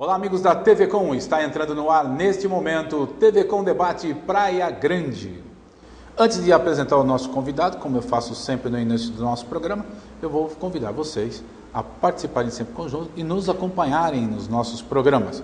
Olá, amigos da TV Com, está entrando no ar neste momento TV Com Debate Praia Grande. Antes de apresentar o nosso convidado, como eu faço sempre no início do nosso programa, eu vou convidar vocês a participarem sempre conjunto e nos acompanharem nos nossos programas.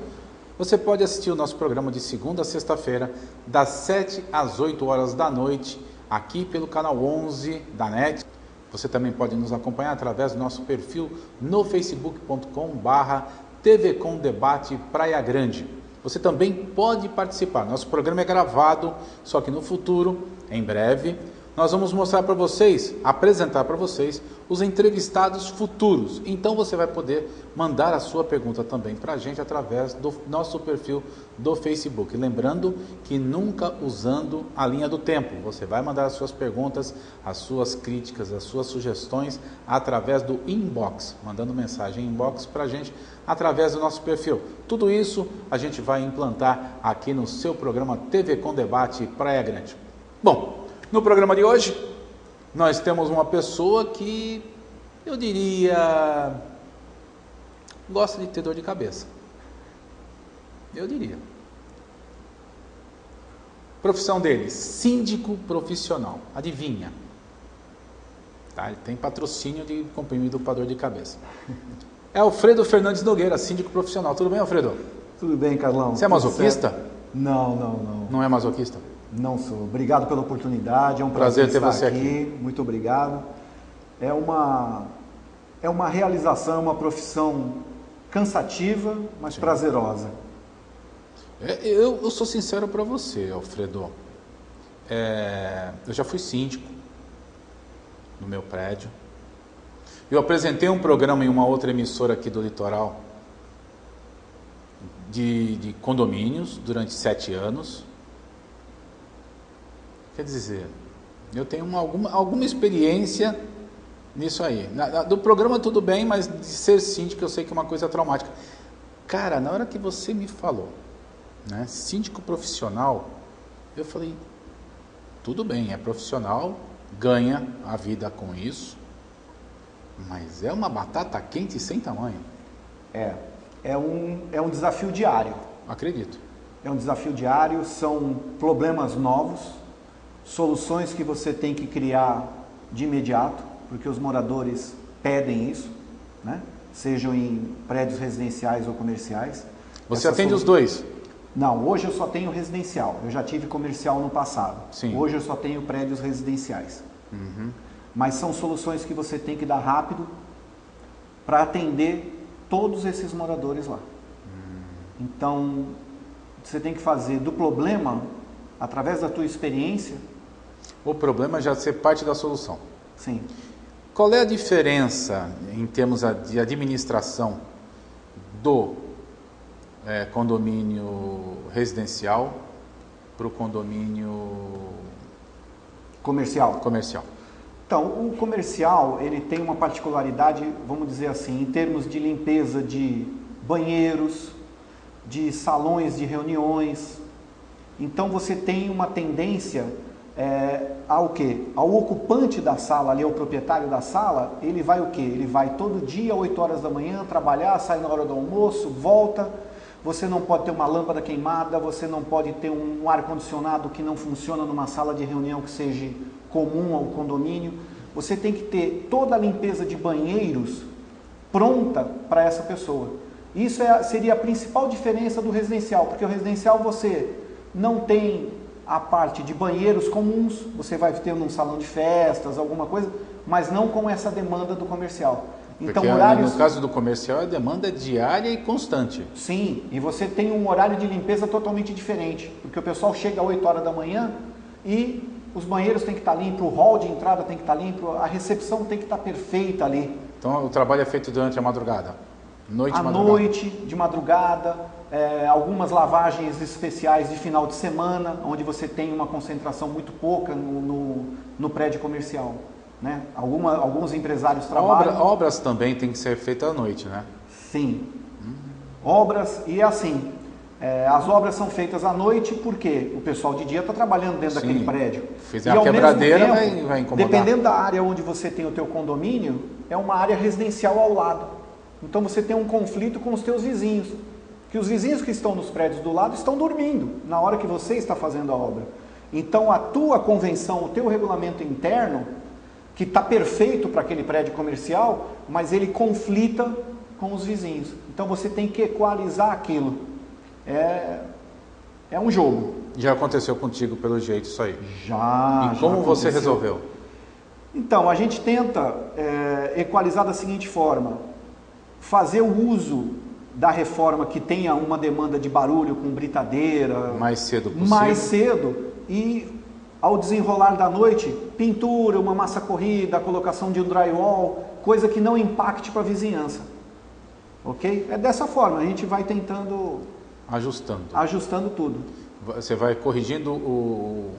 Você pode assistir o nosso programa de segunda a sexta-feira, das 7 às 8 horas da noite, aqui pelo canal 11 da NET. Você também pode nos acompanhar através do nosso perfil no facebook.com/TV Com Debate Praia Grande. Você também pode participar. Nosso programa é gravado, só que no futuro, em breve, nós vamos mostrar para vocês, apresentar para vocês os entrevistados futuros. Então você vai poder mandar a sua pergunta também para a gente através do nosso perfil do Facebook. Lembrando que nunca usando a linha do tempo. Você vai mandar as suas perguntas, as suas críticas, as suas sugestões através do inbox, mandando mensagem inbox para a gente através do nosso perfil. Tudo isso a gente vai implantar aqui no seu programa TV Com Debate Praia Grande. Bom, no programa de hoje, nós temos uma pessoa que, eu diria, gosta de ter dor de cabeça. Eu diria. Profissão dele, síndico profissional. Adivinha? Tá? Ele tem patrocínio de comprimido para dor de cabeça. É Alfredo Fernandes Nogueira, síndico profissional. Tudo bem, Alfredo? Tudo bem, Carlão. Você é masoquista? Não. Não é masoquista? Não sou. Obrigado pela oportunidade, é um prazer ter estar você aqui. Muito obrigado. É uma realização, é uma profissão cansativa, mas Sim. Prazerosa. Eu sou sincero para você, Alfredo. Eu já fui síndico no meu prédio. Eu apresentei um programa em uma outra emissora aqui do litoral de condomínios durante 7 anos. Quer dizer, eu tenho alguma experiência nisso aí. Do programa tudo bem, mas de ser síndico eu sei que é uma coisa traumática. Cara, na hora que você me falou, né, síndico profissional, eu falei, tudo bem, é profissional, ganha a vida com isso, mas é uma batata quente sem tamanho. É um desafio diário. Acredito. É um desafio diário, são problemas novos, soluções que você tem que criar de imediato, porque os moradores pedem isso, né? Sejam em prédios residenciais ou comerciais. Você atende os dois? Não, hoje eu só tenho residencial. Eu já tive comercial no passado. Sim. Hoje eu só tenho prédios residenciais. Uhum. Mas são soluções que você tem que dar rápido para atender todos esses moradores lá. Então, você tem que fazer do problema, através da tua experiência. O problema é já ser parte da solução. Sim. Qual é a diferença em termos de administração do condomínio residencial para o condomínio Comercial. Então, o comercial, ele tem uma particularidade, vamos dizer assim, em termos de limpeza de banheiros, de salões de reuniões. Então, você tem uma tendência ao quê? Ao ocupante da sala, ali, ao proprietário da sala, ele vai o quê? Ele vai todo dia, 8 horas da manhã, trabalhar, sai na hora do almoço, volta. Você não pode ter uma lâmpada queimada, você não pode ter um ar-condicionado que não funciona numa sala de reunião que seja comum ao condomínio. Você tem que ter toda a limpeza de banheiros pronta para essa pessoa. Isso seria a principal diferença do residencial, porque o residencial você não tem a parte de banheiros comuns, você vai ter num salão de festas, alguma coisa, mas não com essa demanda do comercial. Então, porque horários... no caso do comercial, a demanda é diária e constante. Sim, e você tem um horário de limpeza totalmente diferente, porque o pessoal chega às 8 horas da manhã e os banheiros têm que estar limpos, o hall de entrada tem que estar limpo, a recepção tem que estar perfeita ali. Então, o trabalho é feito durante a madrugada? À noite, de madrugada, algumas lavagens especiais de final de semana, onde você tem uma concentração muito pouca no prédio comercial. Né? Alguns empresários trabalham... Obras também têm que ser feitas à noite, né? Sim. Obras, e assim, as obras são feitas à noite porque o pessoal de dia está trabalhando dentro daquele prédio. Fizer a quebradeira, vai incomodar. Dependendo da área onde você tem o teu condomínio, é uma área residencial ao lado. Então você tem um conflito com os teus vizinhos. que os vizinhos que estão nos prédios do lado estão dormindo na hora que você está fazendo a obra. Então a tua convenção, o teu regulamento interno, que está perfeito para aquele prédio comercial, mas ele conflita com os vizinhos. Então você tem que equalizar aquilo. É um jogo. Já aconteceu contigo pelo jeito isso aí? Já. E como você resolveu? Então, a gente tenta equalizar da seguinte forma: fazer o uso da reforma que tenha uma demanda de barulho com britadeira mais cedo possível. Mais cedo, e ao desenrolar da noite, pintura, uma massa corrida, a colocação de um drywall, coisa que não impacte para a vizinhança. Ok? É dessa forma, a gente vai tentando... Ajustando tudo. Você vai corrigindo o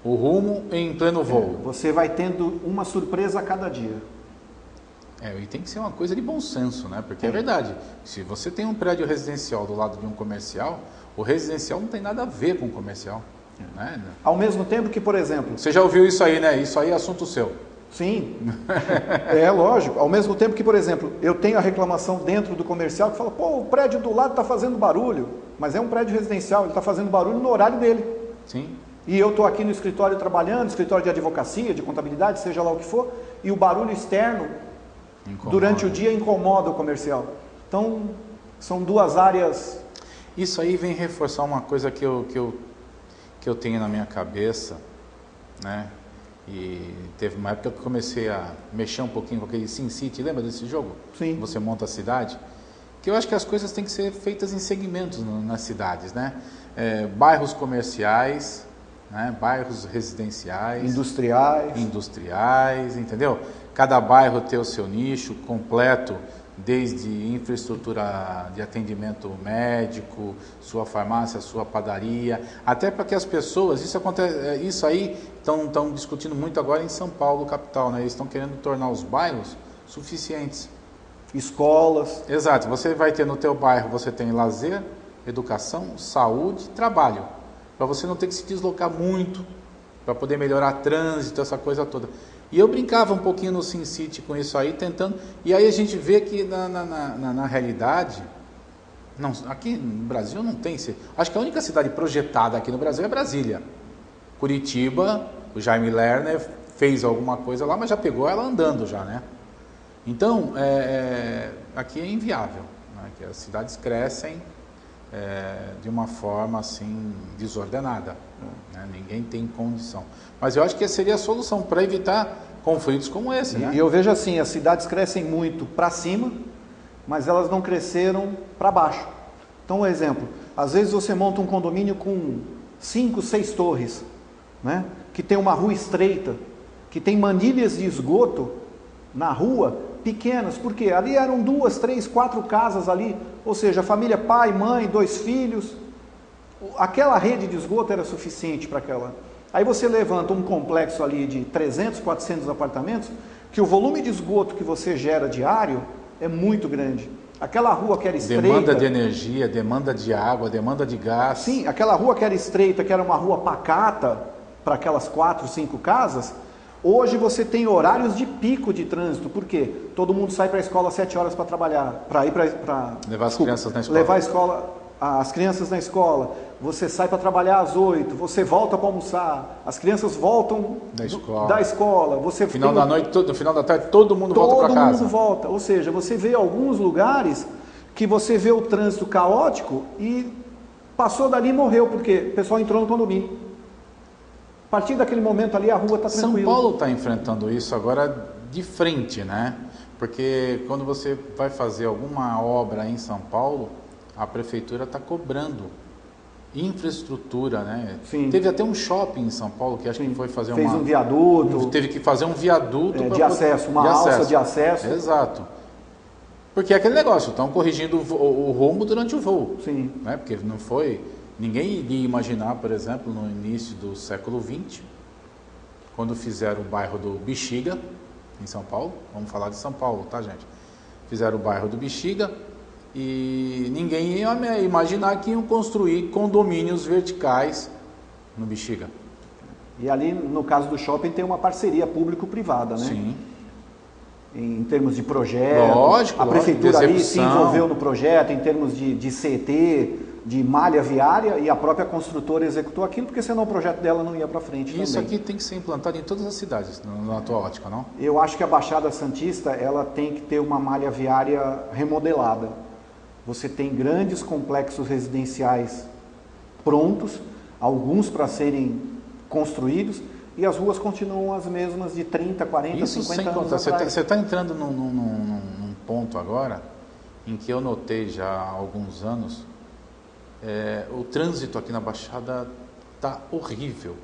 rumo em pleno voo. Você vai tendo uma surpresa a cada dia. E tem que ser uma coisa de bom senso, né? Porque é verdade, se você tem um prédio residencial do lado de um comercial, o residencial não tem nada a ver com o comercial. Né? Ao mesmo tempo que, por exemplo... Você já ouviu isso aí, né? Isso aí é assunto seu. Sim, é lógico. Ao mesmo tempo que, por exemplo, eu tenho a reclamação dentro do comercial que fala, pô, o prédio do lado está fazendo barulho, mas é um prédio residencial, ele está fazendo barulho no horário dele. Sim. E eu estou aqui no escritório trabalhando, escritório de advocacia, de contabilidade, seja lá o que for, e o barulho externo durante o dia incomoda o comercial. Então, são duas áreas... Isso aí vem reforçar uma coisa que eu tenho na minha cabeça, né? E teve uma época que eu comecei a mexer um pouquinho com aquele SimCity, lembra desse jogo? Sim. Você monta a cidade. Que eu acho que as coisas têm que ser feitas em segmentos nas cidades, né? Bairros comerciais, né? Bairros residenciais. Industriais, entendeu? Cada bairro ter o seu nicho completo, desde infraestrutura de atendimento médico, sua farmácia, sua padaria, até para que as pessoas, isso aí estão discutindo muito agora em São Paulo, capital, né? Eles estão querendo tornar os bairros suficientes. Escolas. Exato, você vai ter no teu bairro, você tem lazer, educação, saúde, trabalho, para você não ter que se deslocar muito, para poder melhorar trânsito, essa coisa toda. E eu brincava um pouquinho no SimCity com isso aí, tentando, e aí a gente vê que na realidade, não, aqui no Brasil não tem, acho que a única cidade projetada aqui no Brasil é Brasília. Curitiba, o Jaime Lerner fez alguma coisa lá, mas já pegou ela andando já, né? Então, aqui é inviável, né? Que as cidades crescem de uma forma assim desordenada, né? Ninguém tem condição. Mas eu acho que seria a solução para evitar conflitos como esse, né? E eu vejo assim, as cidades crescem muito para cima, mas elas não cresceram para baixo. Então, um exemplo, às vezes você monta um condomínio com 5, 6 torres, né? Que tem uma rua estreita, que tem manilhas de esgoto na rua pequenas, porque ali eram 2, 3, 4 casas ali, ou seja, família pai, mãe, 2 filhos, aquela rede de esgoto era suficiente para aquela. Aí você levanta um complexo ali de 300, 400 apartamentos, que o volume de esgoto que você gera diário é muito grande. Aquela rua que era estreita... Demanda de energia, demanda de água, demanda de gás. Sim, aquela rua que era estreita, que era uma rua pacata para aquelas 4, 5 casas, hoje você tem horários de pico de trânsito. Por quê? Todo mundo sai para a escola às 7 horas para trabalhar, para ir para... Levar as crianças na escola. Levar as crianças na escola. Você sai para trabalhar às 8, você volta para almoçar, as crianças voltam da escola. Você no final da noite, no final da tarde, todo mundo volta para casa. Todo mundo volta. Ou seja, você vê alguns lugares que você vê o trânsito caótico e passou dali e morreu, porque o pessoal entrou no condomínio. A partir daquele momento ali, a rua está tranquila. São Paulo está enfrentando isso agora de frente, né? Porque quando você vai fazer alguma obra em São Paulo, a prefeitura está cobrando infraestrutura, né? Sim. Teve até um shopping em São Paulo que acho que foi fazer Fez um viaduto. Teve que fazer um viaduto de acesso, uma alça de acesso. Exato. Porque é aquele negócio, estão corrigindo o rumo durante o voo. Sim. Né? Porque não foi... Ninguém iria imaginar, por exemplo, no início do século XX, quando fizeram o bairro do Bexiga, em São Paulo. Vamos falar de São Paulo, tá, gente? Fizeram o bairro do Bexiga e ninguém ia imaginar que iam construir condomínios verticais no Bexiga. E ali, no caso do shopping, tem uma parceria público-privada, né? Sim. em termos de projeto. Lógico, a prefeitura de ali se execução. envolveu no projeto em termos de CT, de malha viária, e a própria construtora executou aquilo, porque senão o projeto dela não ia para frente. Isso também. aqui tem que ser implantado em todas as cidades, na tua ótica, não? Eu acho que a Baixada Santista ela tem que ter uma malha viária remodelada. Você tem grandes complexos residenciais prontos, alguns para serem construídos, e as ruas continuam as mesmas de 30, 40, Isso 50 sem anos contar. atrás. Você está entrando num ponto agora em que eu notei já há alguns anos, o trânsito aqui na Baixada está horrível.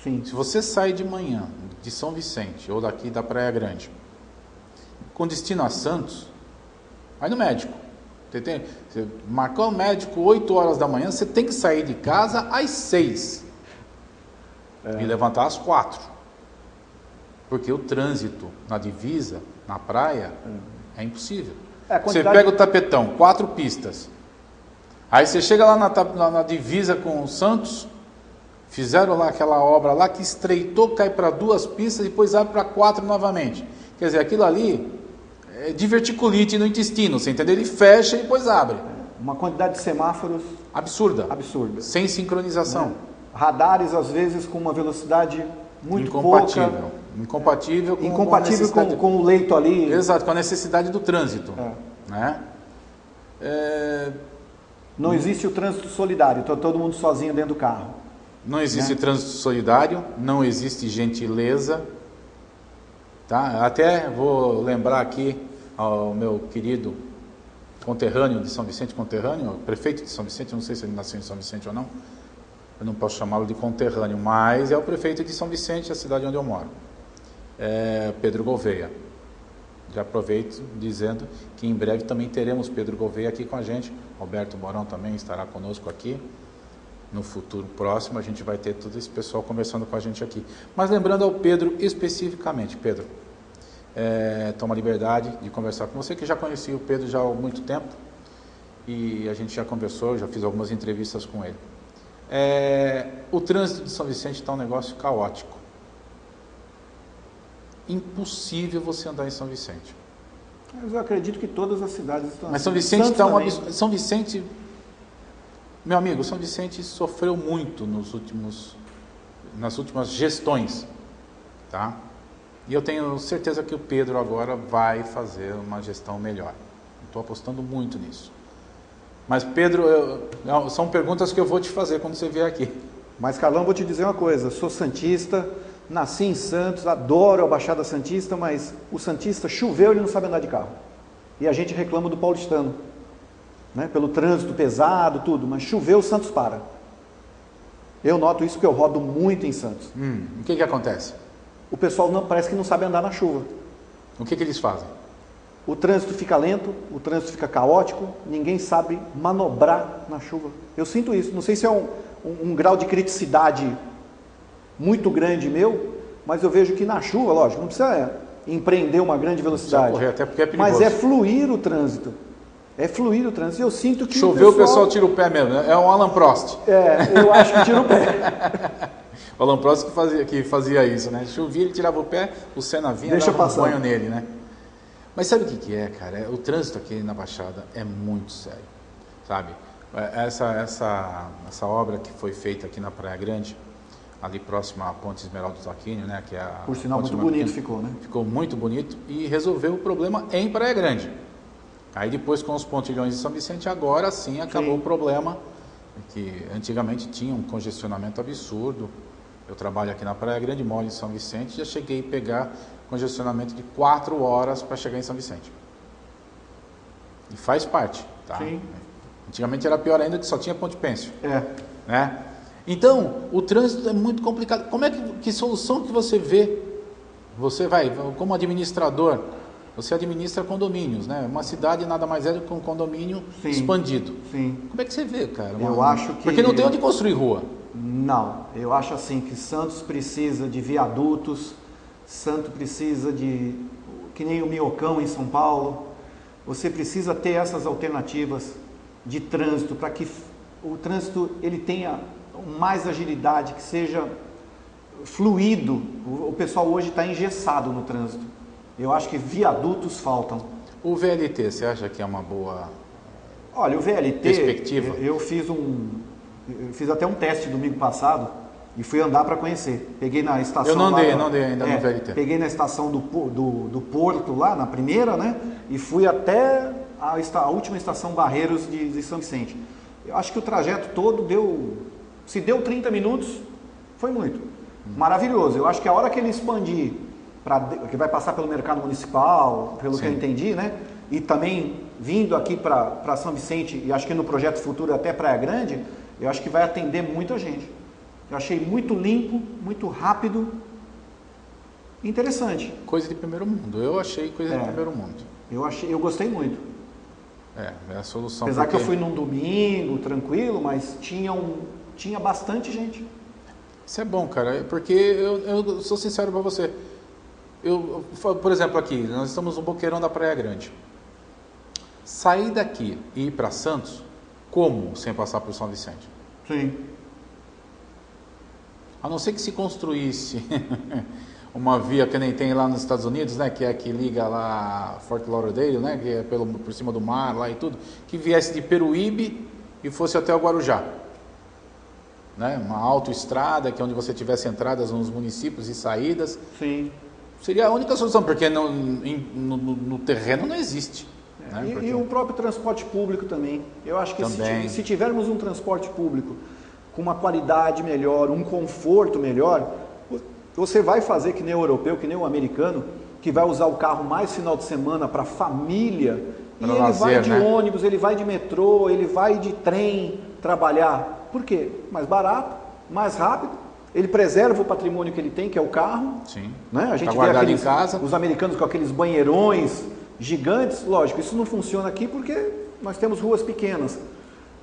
Sim. Se você sai de manhã de São Vicente ou daqui da Praia Grande, com destino a Santos, vai no médico. Você marcou o médico 8 horas da manhã, você tem que sair de casa às 6 e levantar às 4. Porque o trânsito na divisa, na praia, é impossível. Você pega o tapetão, 4 pistas. Aí você chega lá na divisa com o Santos, fizeram lá aquela obra lá que estreitou, cai para 2 pistas e depois abre para 4 novamente. Quer dizer, aquilo ali é diverticulite no intestino, você entendeu? Ele fecha e depois abre. Uma quantidade de semáforos Absurda. Sem sincronização. Radares, às vezes, com uma velocidade muito incompatível. pouca. Incompatível com o leito ali. Exato, com a necessidade do trânsito. Né? Não existe o trânsito solidário, está todo mundo sozinho dentro do carro. Não existe trânsito solidário, não existe gentileza. Tá? Até vou lembrar aqui ao meu querido conterrâneo de São Vicente, prefeito de São Vicente, não sei se ele nasceu em São Vicente ou não, eu não posso chamá-lo de conterrâneo, mas é o prefeito de São Vicente, a cidade onde eu moro, Pedro Gouveia. Já aproveito dizendo que em breve também teremos Pedro Gouveia aqui com a gente, Roberto Morão também estará conosco aqui, no futuro próximo a gente vai ter todo esse pessoal conversando com a gente aqui. Mas lembrando ao Pedro especificamente, Pedro, toma liberdade de conversar com você, que já conhecia o Pedro já há muito tempo, e a gente já conversou, já fiz algumas entrevistas com ele. O trânsito de São Vicente está um negócio caótico. Impossível você andar em São Vicente. Mas eu acredito que todas as cidades estão. Mas São Vicente está São Vicente, meu amigo, São Vicente sofreu muito nas últimas gestões, tá? E eu tenho certeza que o Pedro agora vai fazer uma gestão melhor. Estou apostando muito nisso. Mas Pedro, são perguntas que eu vou te fazer quando você vier aqui. Mas Carlão, vou te dizer uma coisa, sou santista, nasci em Santos, adoro a Baixada Santista, mas o santista choveu, ele não sabe andar de carro. E a gente reclama do paulistano, né? Pelo trânsito pesado, tudo, mas choveu, o Santos para. Eu noto isso porque eu rodo muito em Santos. O que acontece? O pessoal parece que não sabe andar na chuva. O que eles fazem? O trânsito fica lento, o trânsito fica caótico, ninguém sabe manobrar na chuva. Eu sinto isso, não sei se é um grau de criticidade muito grande meu, mas eu vejo que na chuva, lógico, não precisa empreender uma grande velocidade, correr, até porque é perigoso. Mas é fluir o trânsito. É fluir o trânsito. Eu sinto que choveu, o pessoal tira o pé mesmo, né? É um Alan Prost. Eu acho que tira o pé. O Alan Prost que fazia isso, né? Chovia, ele tirava o pé, o Senna vinha, dava um banho nele, né? Mas sabe o que é, cara? O trânsito aqui na Baixada é muito sério, sabe? Essa obra que foi feita aqui na Praia Grande, ali próximo à Ponte Esmeralda do Aquínio, né? Que é por sinal, muito bonito ficou, né? Ficou muito bonito e resolveu o problema em Praia Grande. Aí depois com os pontilhões de São Vicente, agora sim acabou o problema, que antigamente tinha um congestionamento absurdo. Eu trabalho aqui na Praia Grande, moro em São Vicente, já cheguei a pegar congestionamento de 4 horas para chegar em São Vicente. E faz parte, tá? Sim. Antigamente era pior ainda, que só tinha Ponte Pêncio. Né? Então, o trânsito é muito complicado. Como é que solução que você vê? Você vai, como administrador, você administra condomínios, né? Uma cidade nada mais é do que um condomínio expandido. Sim. Como é que você vê, cara? Eu acho que... Porque não tem onde construir rua. Não, eu acho assim que Santos precisa de viadutos, Santos precisa de, que nem o Minhocão em São Paulo, você precisa ter essas alternativas de trânsito para que o trânsito ele tenha mais agilidade, que seja fluido. O pessoal hoje está engessado no trânsito. Eu acho que viadutos faltam. O VLT, você acha que é uma boa Olha, o VLT, perspectiva? eu fiz até um teste domingo passado e fui andar para conhecer. Peguei na estação. Eu não andei ainda no VLT. Peguei na estação do Porto, lá na primeira, né? E fui até a última estação Barreiros de São Vicente. Eu acho que o trajeto todo se deu 30 minutos, foi muito. Maravilhoso. Eu acho que a hora que ele expandir, que vai passar pelo mercado municipal, pelo que eu entendi, né? E também vindo aqui para São Vicente, e acho que no projeto futuro até Praia Grande, eu acho que vai atender muita gente. Eu achei muito limpo, muito rápido, interessante. Coisa de primeiro mundo. Eu achei coisa de primeiro mundo. Eu gostei muito. É a solução. Apesar que eu fui num domingo, tranquilo, mas tinha bastante gente. Isso é bom, cara, porque eu sou sincero para você. Por exemplo, aqui, nós estamos no Boqueirão da Praia Grande. Sair daqui e ir para Santos, como sem passar por São Vicente? Sim. A não ser que se construísse uma via que nem tem lá nos Estados Unidos, né, que é a que liga lá Fort Lauderdale, né, que é por cima do mar lá e tudo, que viesse de Peruíbe e fosse até o Guarujá. Né, uma autoestrada, que é onde você tivesse entradas nos municípios e saídas. Sim. Seria a única solução, porque no terreno não existe. Né, E o próprio transporte público também. Eu acho que se tivermos um transporte público com uma qualidade melhor, um conforto melhor, você vai fazer que nem o europeu, que nem o americano, que vai usar o carro mais final de semana para família, e ele vai de ônibus, ele vai de metrô, ele vai de trem trabalhar. Por quê? Mais barato, mais rápido, ele preserva o patrimônio que ele tem, que é o carro. Sim. Né? A gente vê em casa. Os americanos com aqueles banheirões gigantes, lógico, isso não funciona aqui porque nós temos ruas pequenas.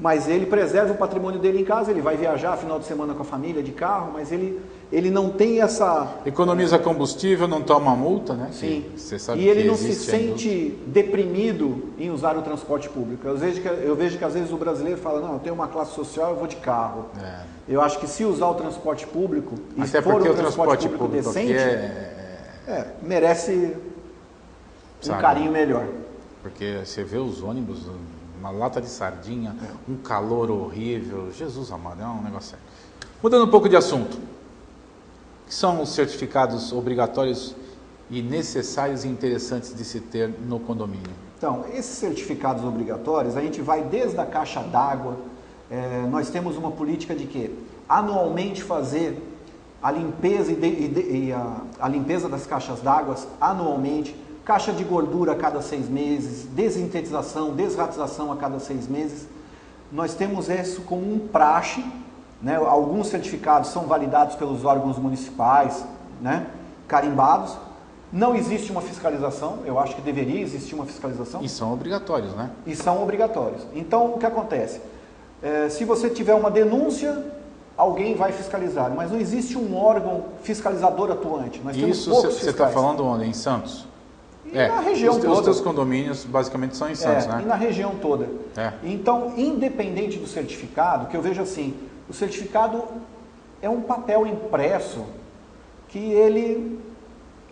Mas ele preserva o patrimônio dele em casa, ele vai viajar final de semana com a família de carro, mas ele não tem essa... Economiza combustível, não toma multa, né? Sim. Você sabe e ele não se sente deprimido em usar o transporte público. Eu vejo que às vezes o brasileiro fala, não, eu tenho uma classe social, eu vou de carro. Eu acho que se usar o transporte público, e até for porque um transporte público decente, merece um carinho melhor. Porque você vê os ônibus... uma lata de sardinha, um calor horrível, Jesus amado, é um negócio sério. Mudando um pouco de assunto, o que são os certificados obrigatórios e necessários e interessantes de se ter no condomínio? Então, esses certificados obrigatórios, a gente vai desde a caixa d'água, nós temos uma política de que anualmente fazer a limpeza a limpeza das caixas d'água anualmente, caixa de gordura a cada 6 meses, desintetização, desratização a cada 6 meses. Nós temos isso como um praxe, né? Alguns certificados são validados pelos órgãos municipais, né? Carimbados. Não existe uma fiscalização, eu acho que deveria existir uma fiscalização. E são obrigatórios, né? E são obrigatórios. Então, o que acontece? Se você tiver uma denúncia, alguém vai fiscalizar, mas não existe um órgão fiscalizador atuante. Nós temos isso poucos você está falando onde? Em Santos? Na região toda. Os teus condomínios basicamente são em Santos, né? E na região toda. Então, independente do certificado, que eu vejo assim, o certificado é um papel impresso que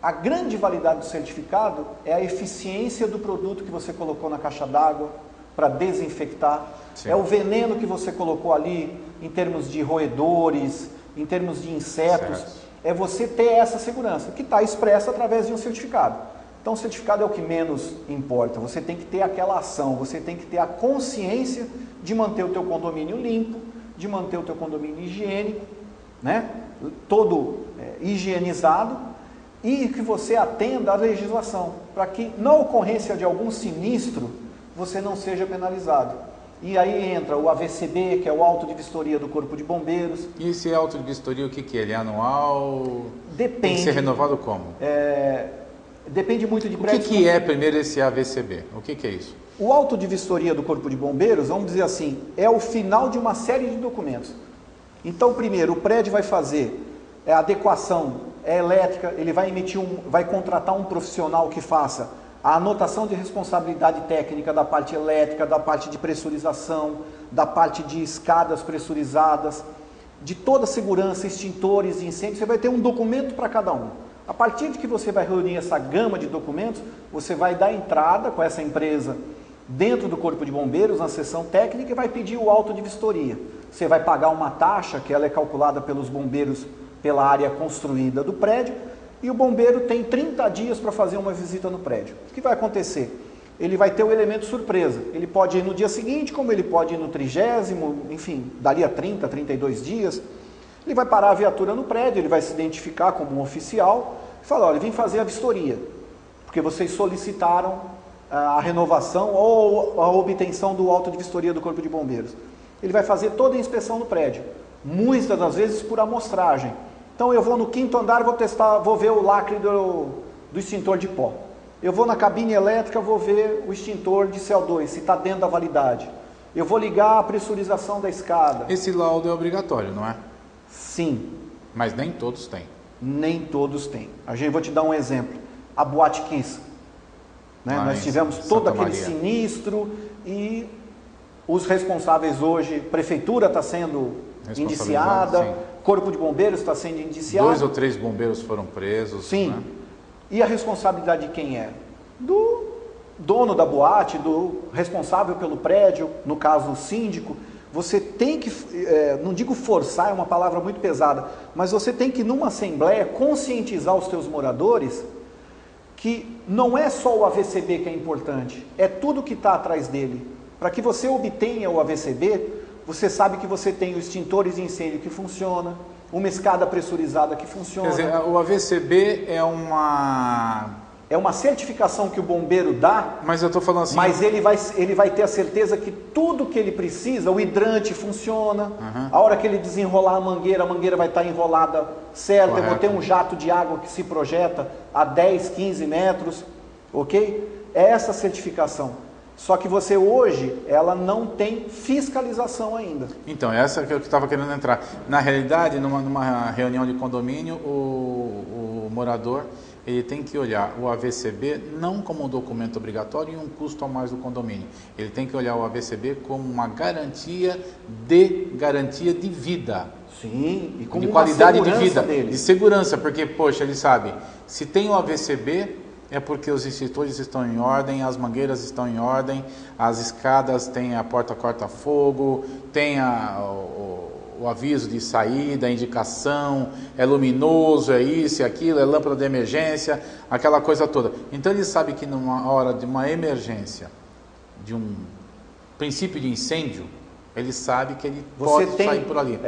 a grande validade do certificado é a eficiência do produto que você colocou na caixa d'água para desinfectar. Sim. É o veneno que você colocou ali em termos de roedores, em termos de insetos. Certo. É você ter essa segurança, que está expressa através de um certificado. Então, o certificado é o que menos importa. Você tem que ter aquela ação, você tem que ter a consciência de manter o teu condomínio limpo, de manter o teu condomínio higiênico, né? Todo higienizado, e que você atenda à legislação, para que na ocorrência de algum sinistro, você não seja penalizado. E aí entra o AVCB, que é o auto de vistoria do Corpo de Bombeiros. E esse auto de vistoria, o que é? Ele é anual? Depende. Tem que ser renovado como? Depende muito de prédios. O que é primeiro esse AVCB? O que é isso? O auto de vistoria do Corpo de Bombeiros, vamos dizer assim, é o final de uma série de documentos. Então, primeiro, o prédio vai fazer a adequação elétrica, ele vai vai contratar um profissional que faça a anotação de responsabilidade técnica da parte elétrica, da parte de pressurização, da parte de escadas pressurizadas, de toda a segurança, extintores, incêndios, você vai ter um documento para cada um. A partir de que você vai reunir essa gama de documentos, você vai dar entrada com essa empresa dentro do Corpo de Bombeiros, na seção técnica, e vai pedir o auto de vistoria. Você vai pagar uma taxa, que ela é calculada pelos bombeiros pela área construída do prédio, e o bombeiro tem 30 dias para fazer uma visita no prédio. O que vai acontecer? Ele vai ter o elemento surpresa. Ele pode ir no dia seguinte, como ele pode ir no 30º, enfim, daria 30, 32 dias. Ele vai parar a viatura no prédio, ele vai se identificar como um oficial e falar, olha, vim fazer a vistoria, porque vocês solicitaram a renovação ou a obtenção do auto de vistoria do Corpo de Bombeiros. Ele vai fazer toda a inspeção no prédio, muitas das vezes por amostragem. Então eu vou no 5º andar, vou testar, vou ver o lacre do extintor de pó. Eu vou na cabine elétrica, vou ver o extintor de CO2, se está dentro da validade. Eu vou ligar a pressurização da escada. Esse laudo é obrigatório, não é? Sim. Mas nem todos têm. Nem todos têm. Vou te dar um exemplo. A Boate Kiss. Né? Nós tivemos todo aquele sinistro e os responsáveis hoje, prefeitura está sendo indiciada, sim. Corpo de Bombeiros está sendo indiciado. 2 ou 3 bombeiros foram presos. Sim. Né? E a responsabilidade de quem é? Do dono da boate, do responsável pelo prédio, no caso o síndico. Você tem que, não digo forçar, é uma palavra muito pesada, mas você tem que, numa assembleia, conscientizar os teus moradores que não é só o AVCB que é importante, é tudo que está atrás dele. Para que você obtenha o AVCB, você sabe que você tem os extintores de incêndio que funciona, uma escada pressurizada que funciona. Quer dizer, o AVCB é uma... É uma certificação que o bombeiro dá, mas eu estou falando assim... Mas ele vai ter a certeza que tudo que ele precisa, o hidrante funciona, a hora que ele desenrolar a mangueira vai estar enrolada certa, eu vou ter um jato de água que se projeta a 10, 15 metros, ok? É essa certificação. Só que você hoje, ela não tem fiscalização ainda. Então, essa que eu estava querendo entrar. Na realidade, numa reunião de condomínio, o morador... ele tem que olhar o AVCB não como um documento obrigatório e um custo a mais do condomínio. Ele tem que olhar o AVCB como uma garantia de vida. Sim, e como de uma qualidade de vida, deles. de segurança, porque, poxa, ele sabe, se tem o AVCB, é porque os extintores estão em ordem, as mangueiras estão em ordem, as escadas têm a porta corta-fogo, tem o aviso de saída, a indicação, é luminoso, é isso, é aquilo, é lâmpada de emergência, aquela coisa toda. Então ele sabe que numa hora de uma emergência, de um princípio de incêndio, ele sabe que ele pode sair por ali.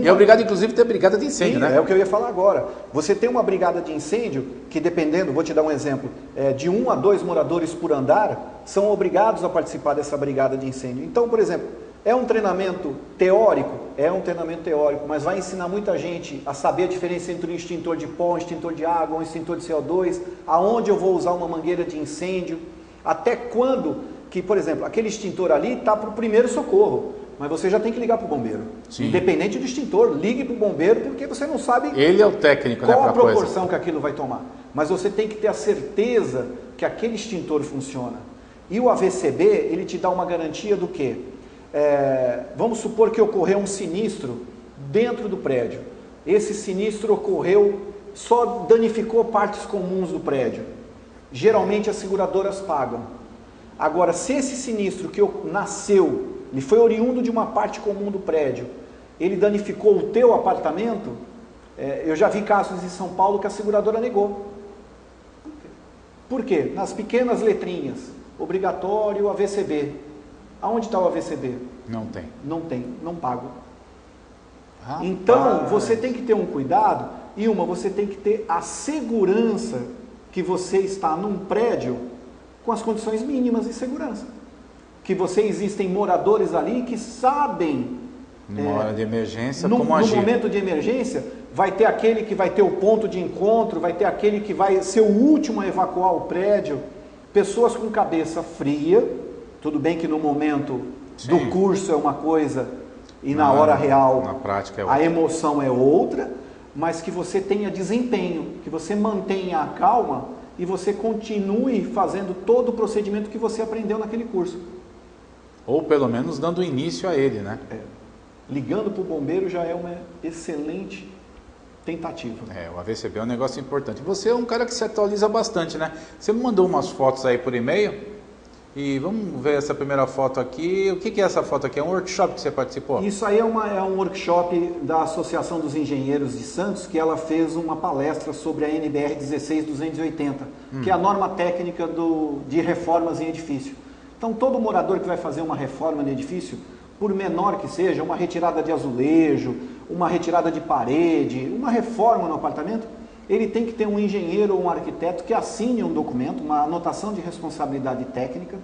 E é obrigado, inclusive, a ter brigada de incêndio, sim, né? É o que eu ia falar agora. Você tem uma brigada de incêndio que, dependendo, vou te dar um exemplo, de 1 a 2 moradores por andar, são obrigados a participar dessa brigada de incêndio. Então, por exemplo, é um treinamento teórico? É um treinamento teórico, mas vai ensinar muita gente a saber a diferença entre um extintor de pó, um extintor de água, um extintor de CO2, aonde eu vou usar uma mangueira de incêndio, até quando que, por exemplo, aquele extintor ali está para o primeiro socorro, mas você já tem que ligar para o bombeiro. Sim. Independente do extintor, ligue para o bombeiro, porque você não sabe ele é o técnico, qual né, a proporção que aquilo vai tomar. Mas você tem que ter a certeza que aquele extintor funciona. E o AVCB, ele te dá uma garantia do quê? Vamos supor que ocorreu um sinistro dentro do prédio. Esse sinistro ocorreu, só danificou partes comuns do prédio. Geralmente as seguradoras pagam. Agora, se esse sinistro que nasceu, ele foi oriundo de uma parte comum do prédio, ele danificou o teu apartamento, eu já vi casos em São Paulo que a seguradora negou. Por quê? Nas pequenas letrinhas, obrigatório AVCB. Aonde está o AVCB? Não tem. Não tem, não pago. Então, você tem que ter um cuidado e você tem que ter a segurança que você está num prédio com as condições mínimas de segurança. Que existem moradores ali que sabem... Numa hora de emergência, como agir. No momento de emergência, vai ter aquele que vai ter o ponto de encontro, vai ter aquele que vai ser o último a evacuar o prédio. Pessoas com cabeça fria. Tudo bem que no momento do curso é uma coisa e na hora real na prática é outra. A emoção é outra, mas que você tenha desempenho, que você mantenha a calma e você continue fazendo todo o procedimento que você aprendeu naquele curso. Ou pelo menos dando início a ele, né? Ligando para o bombeiro já é uma excelente tentativa. O AVCB é um negócio importante. Você é um cara que se atualiza bastante, né? Você me mandou umas fotos aí por e-mail. E vamos ver essa primeira foto aqui. O que é essa foto aqui? É um workshop que você participou? Isso aí é um workshop da Associação dos Engenheiros de Santos, que ela fez uma palestra sobre a NBR 16280, que é a norma técnica de reformas em edifício. Então, todo morador que vai fazer uma reforma no edifício, por menor que seja, uma retirada de azulejo, uma retirada de parede, uma reforma no apartamento, ele tem que ter um engenheiro ou um arquiteto que assine um documento, uma anotação de responsabilidade técnica,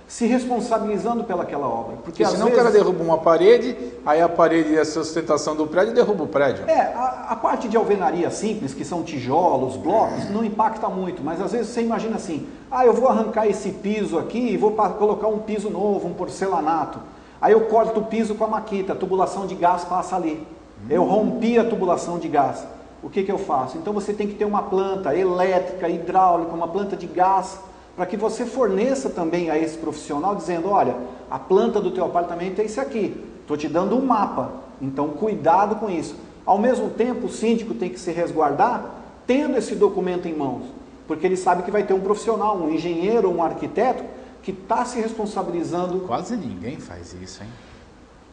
se responsabilizando pelaquela obra. Porque senão o cara derruba uma parede, aí a parede e a sustentação do prédio derruba o prédio. A parte de alvenaria simples, que são tijolos, blocos, não impacta muito, mas às vezes você imagina assim, eu vou arrancar esse piso aqui e vou colocar um piso novo, um porcelanato. Aí eu corto o piso com a maquita, a tubulação de gás passa ali. Eu rompi a tubulação de gás. O que eu faço? Então você tem que ter uma planta elétrica, hidráulica, uma planta de gás, para que você forneça também a esse profissional dizendo, olha, a planta do teu apartamento é esse aqui, estou te dando um mapa, então cuidado com isso. Ao mesmo tempo, o síndico tem que se resguardar tendo esse documento em mãos, porque ele sabe que vai ter um profissional, um engenheiro, um arquiteto, que está se responsabilizando. Quase ninguém faz isso, hein?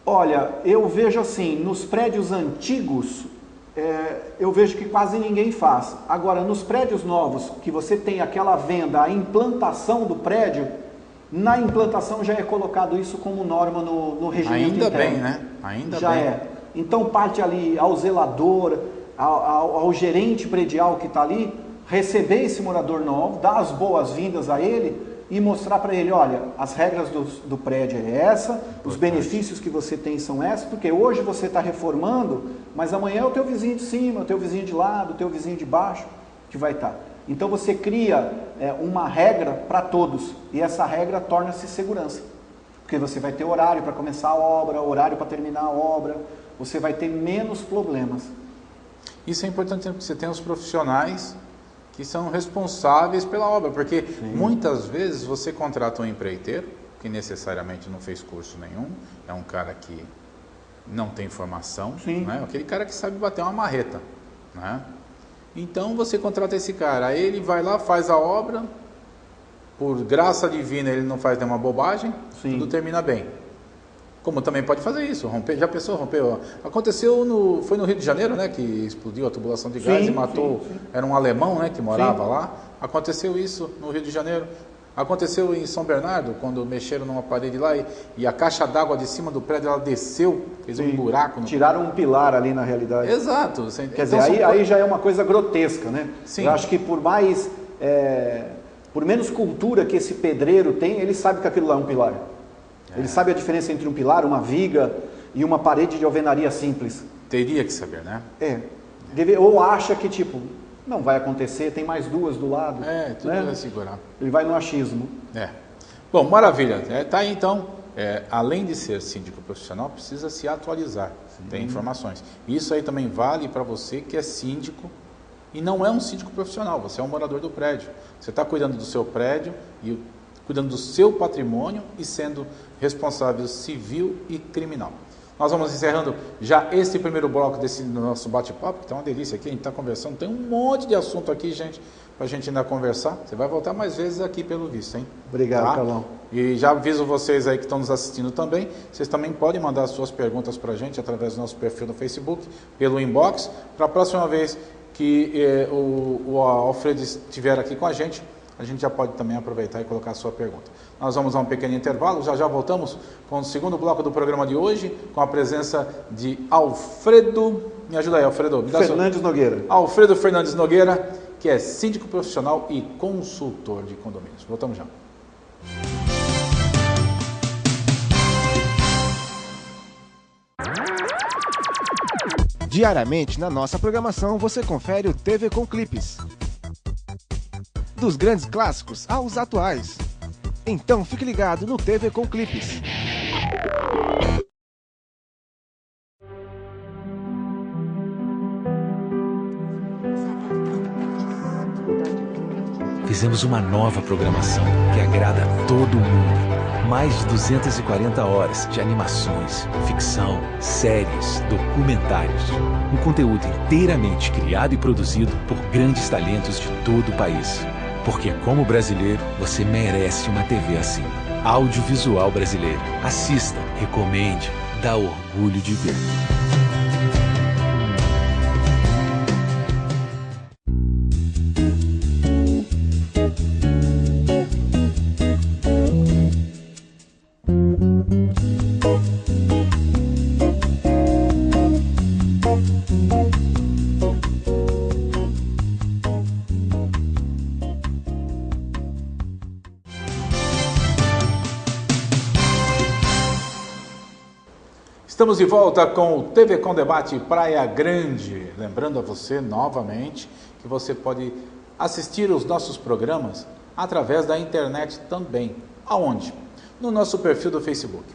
Olha, eu vejo assim, nos prédios antigos, eu vejo que quase ninguém faz. Agora, nos prédios novos, que você tem aquela venda, a implantação do prédio, na implantação já é colocado isso como norma no regimento interno. Ainda bem, né? Ainda já bem. É. Então, parte ali ao zelador, ao gerente predial que está ali, receber esse morador novo, dar as boas-vindas a ele e mostrar para ele, olha, as regras do prédio é essa, os benefícios que você tem são essas, porque hoje você está reformando, mas amanhã é o teu vizinho de cima, o teu vizinho de lado, o teu vizinho de baixo que vai estar. Então você cria uma regra para todos, e essa regra torna-se segurança, porque você vai ter horário para começar a obra, horário para terminar a obra, você vai ter menos problemas. Isso é importante porque você tem os profissionais que são responsáveis pela obra, porque muitas vezes você contrata um empreiteiro, que necessariamente não fez curso nenhum, é um cara que não tem formação, né? Aquele cara que sabe bater uma marreta, né? Então você contrata esse cara, aí ele vai lá, faz a obra, por graça divina ele não faz nenhuma bobagem, tudo termina bem. Como também pode fazer isso, já pensou, rompeu? Aconteceu foi no Rio de Janeiro, né, que explodiu a tubulação de gás e matou, era um alemão, né, que morava lá. Aconteceu isso no Rio de Janeiro. Aconteceu em São Bernardo, quando mexeram numa parede lá e a caixa d'água de cima do prédio, ela desceu, fez um buraco. Tiraram um pilar ali na realidade. Exato. Quer dizer, aí já é uma coisa grotesca, né? Sim. Eu acho que por menos cultura que esse pedreiro tem, ele sabe que aquilo lá é um pilar. Ele sabe a diferença entre um pilar, uma viga e uma parede de alvenaria simples. Teria que saber, né? Ou acha que, tipo, não vai acontecer, tem mais duas do lado. Tudo vai segurar. Ele vai no achismo. Bom, maravilha. Tá aí então, além de ser síndico profissional, precisa se atualizar, tem informações. Isso aí também vale para você que é síndico e não é um síndico profissional, você é um morador do prédio. Você está cuidando do seu prédio e cuidando do seu patrimônio e sendo responsável civil e criminal. Nós vamos encerrando já esse primeiro bloco desse nosso bate-papo, que está uma delícia aqui, a gente está conversando, tem um monte de assunto aqui, gente, para a gente ainda conversar. Você vai voltar mais vezes aqui pelo visto, hein? Obrigado, Carlão. E já aviso vocês aí que estão nos assistindo também, vocês também podem mandar suas perguntas para a gente através do nosso perfil no Facebook, pelo inbox, para a próxima vez que o Alfredo estiver aqui com a gente já pode também aproveitar e colocar a sua pergunta. Nós vamos a um pequeno intervalo, já voltamos com o segundo bloco do programa de hoje, com a presença de Alfredo, me ajuda aí, Alfredo. Fernandes Nogueira. Alfredo Fernandes Nogueira, que é síndico profissional e consultor de condomínios. Voltamos já. Diariamente na nossa programação você confere o TV com Clipes. Dos grandes clássicos aos atuais. Então fique ligado no TV com Clipes. Fizemos uma nova programação que agrada a todo mundo. Mais de 240 horas de animações, ficção, séries, documentários. Um conteúdo inteiramente criado e produzido por grandes talentos de todo o país. Porque como brasileiro, você merece uma TV assim. Audiovisual brasileiro. Assista, recomende, dá orgulho de ver. Estamos de volta com o TV Com Debate Praia Grande. Lembrando a você novamente que você pode assistir os nossos programas através da internet também. Aonde? No nosso perfil do Facebook.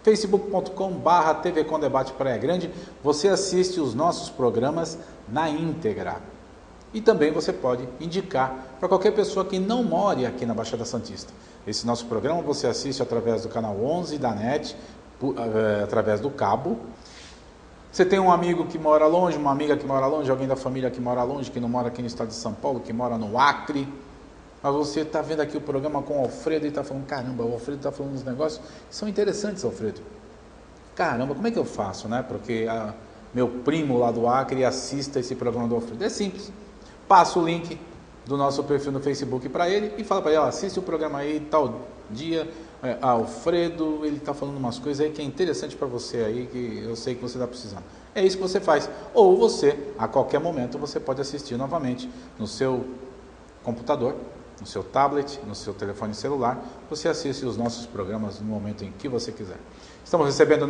facebook.com/TV Com Debate Praia Grande. Você assiste os nossos programas na íntegra. E também você pode indicar para qualquer pessoa que não more aqui na Baixada Santista. Esse nosso programa você assiste através do canal 11 da NET, através do cabo. Você tem um amigo que mora longe, uma amiga que mora longe, alguém da família que mora longe, que não mora aqui no estado de São Paulo, que mora no Acre, mas você está vendo aqui o programa com o Alfredo e está falando, caramba, o Alfredo está falando uns negócios que são interessantes, Alfredo. Caramba, como é que eu faço, né? Porque meu primo lá do Acre assista esse programa do Alfredo. É simples, passa o link do nosso perfil no Facebook para ele e fala para ele, assiste o programa aí, tal dia, Alfredo, ele está falando umas coisas aí que é interessante para você aí, que eu sei que você está precisando. É isso que você faz. Ou você, a qualquer momento, você pode assistir novamente no seu computador, no seu tablet, no seu telefone celular. Você assiste os nossos programas no momento em que você quiser. Estamos recebendo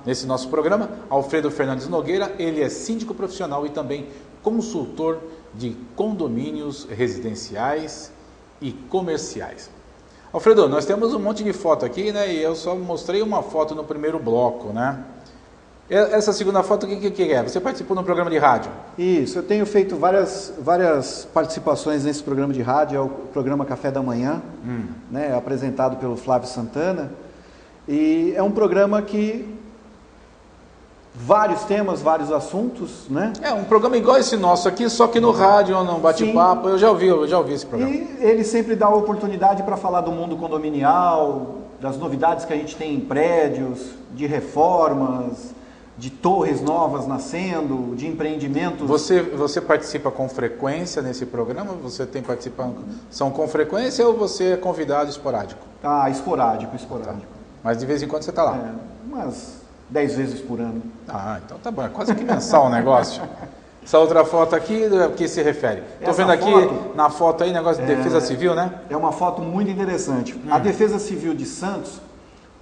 nesse nosso programa Alfredo Fernandes Nogueira. Ele é síndico profissional e também consultor de condomínios residenciais e comerciais. Alfredo, nós temos um monte de foto aqui, né? E eu só mostrei uma foto no primeiro bloco, né? Essa segunda foto, o que é? Você participou no programa de rádio? Isso, eu tenho feito várias participações nesse programa de rádio, é o programa Café da Manhã, né? Apresentado pelo Flávio Santana. E é um programa que vários temas, vários assuntos, né? É um programa igual esse nosso aqui, só que no rádio, no bate-papo. Eu já ouvi esse programa. E ele sempre dá a oportunidade para falar do mundo condominial, das novidades que a gente tem em prédios, de reformas, de torres novas nascendo, de empreendimentos. Você participa com frequência nesse programa? Você tem participação com frequência ou você é convidado esporádico? Esporádico. Tá. Mas de vez em quando você está lá? Umas 10 vezes por ano. Então tá bom, é quase que mensal o negócio. Essa outra foto aqui, a que se refere? Estou vendo aqui na foto aí, negócio de defesa civil, né? É uma foto muito interessante. A Defesa Civil de Santos,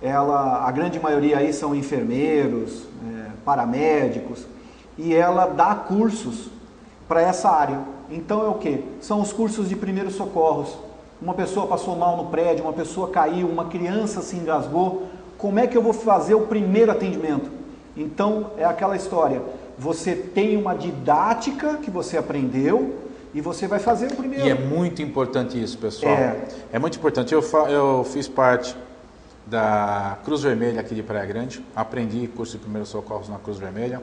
a grande maioria aí são enfermeiros, paramédicos, e ela dá cursos para essa área. Então é o quê? São os cursos de primeiros socorros. Uma pessoa passou mal no prédio, uma pessoa caiu, uma criança se engasgou. Como é que eu vou fazer o primeiro atendimento? Então, é aquela história. Você tem uma didática que você aprendeu e você vai fazer o primeiro. E é muito importante isso, pessoal. É muito importante. Eu fiz parte da Cruz Vermelha aqui de Praia Grande. Aprendi curso de primeiros socorros na Cruz Vermelha.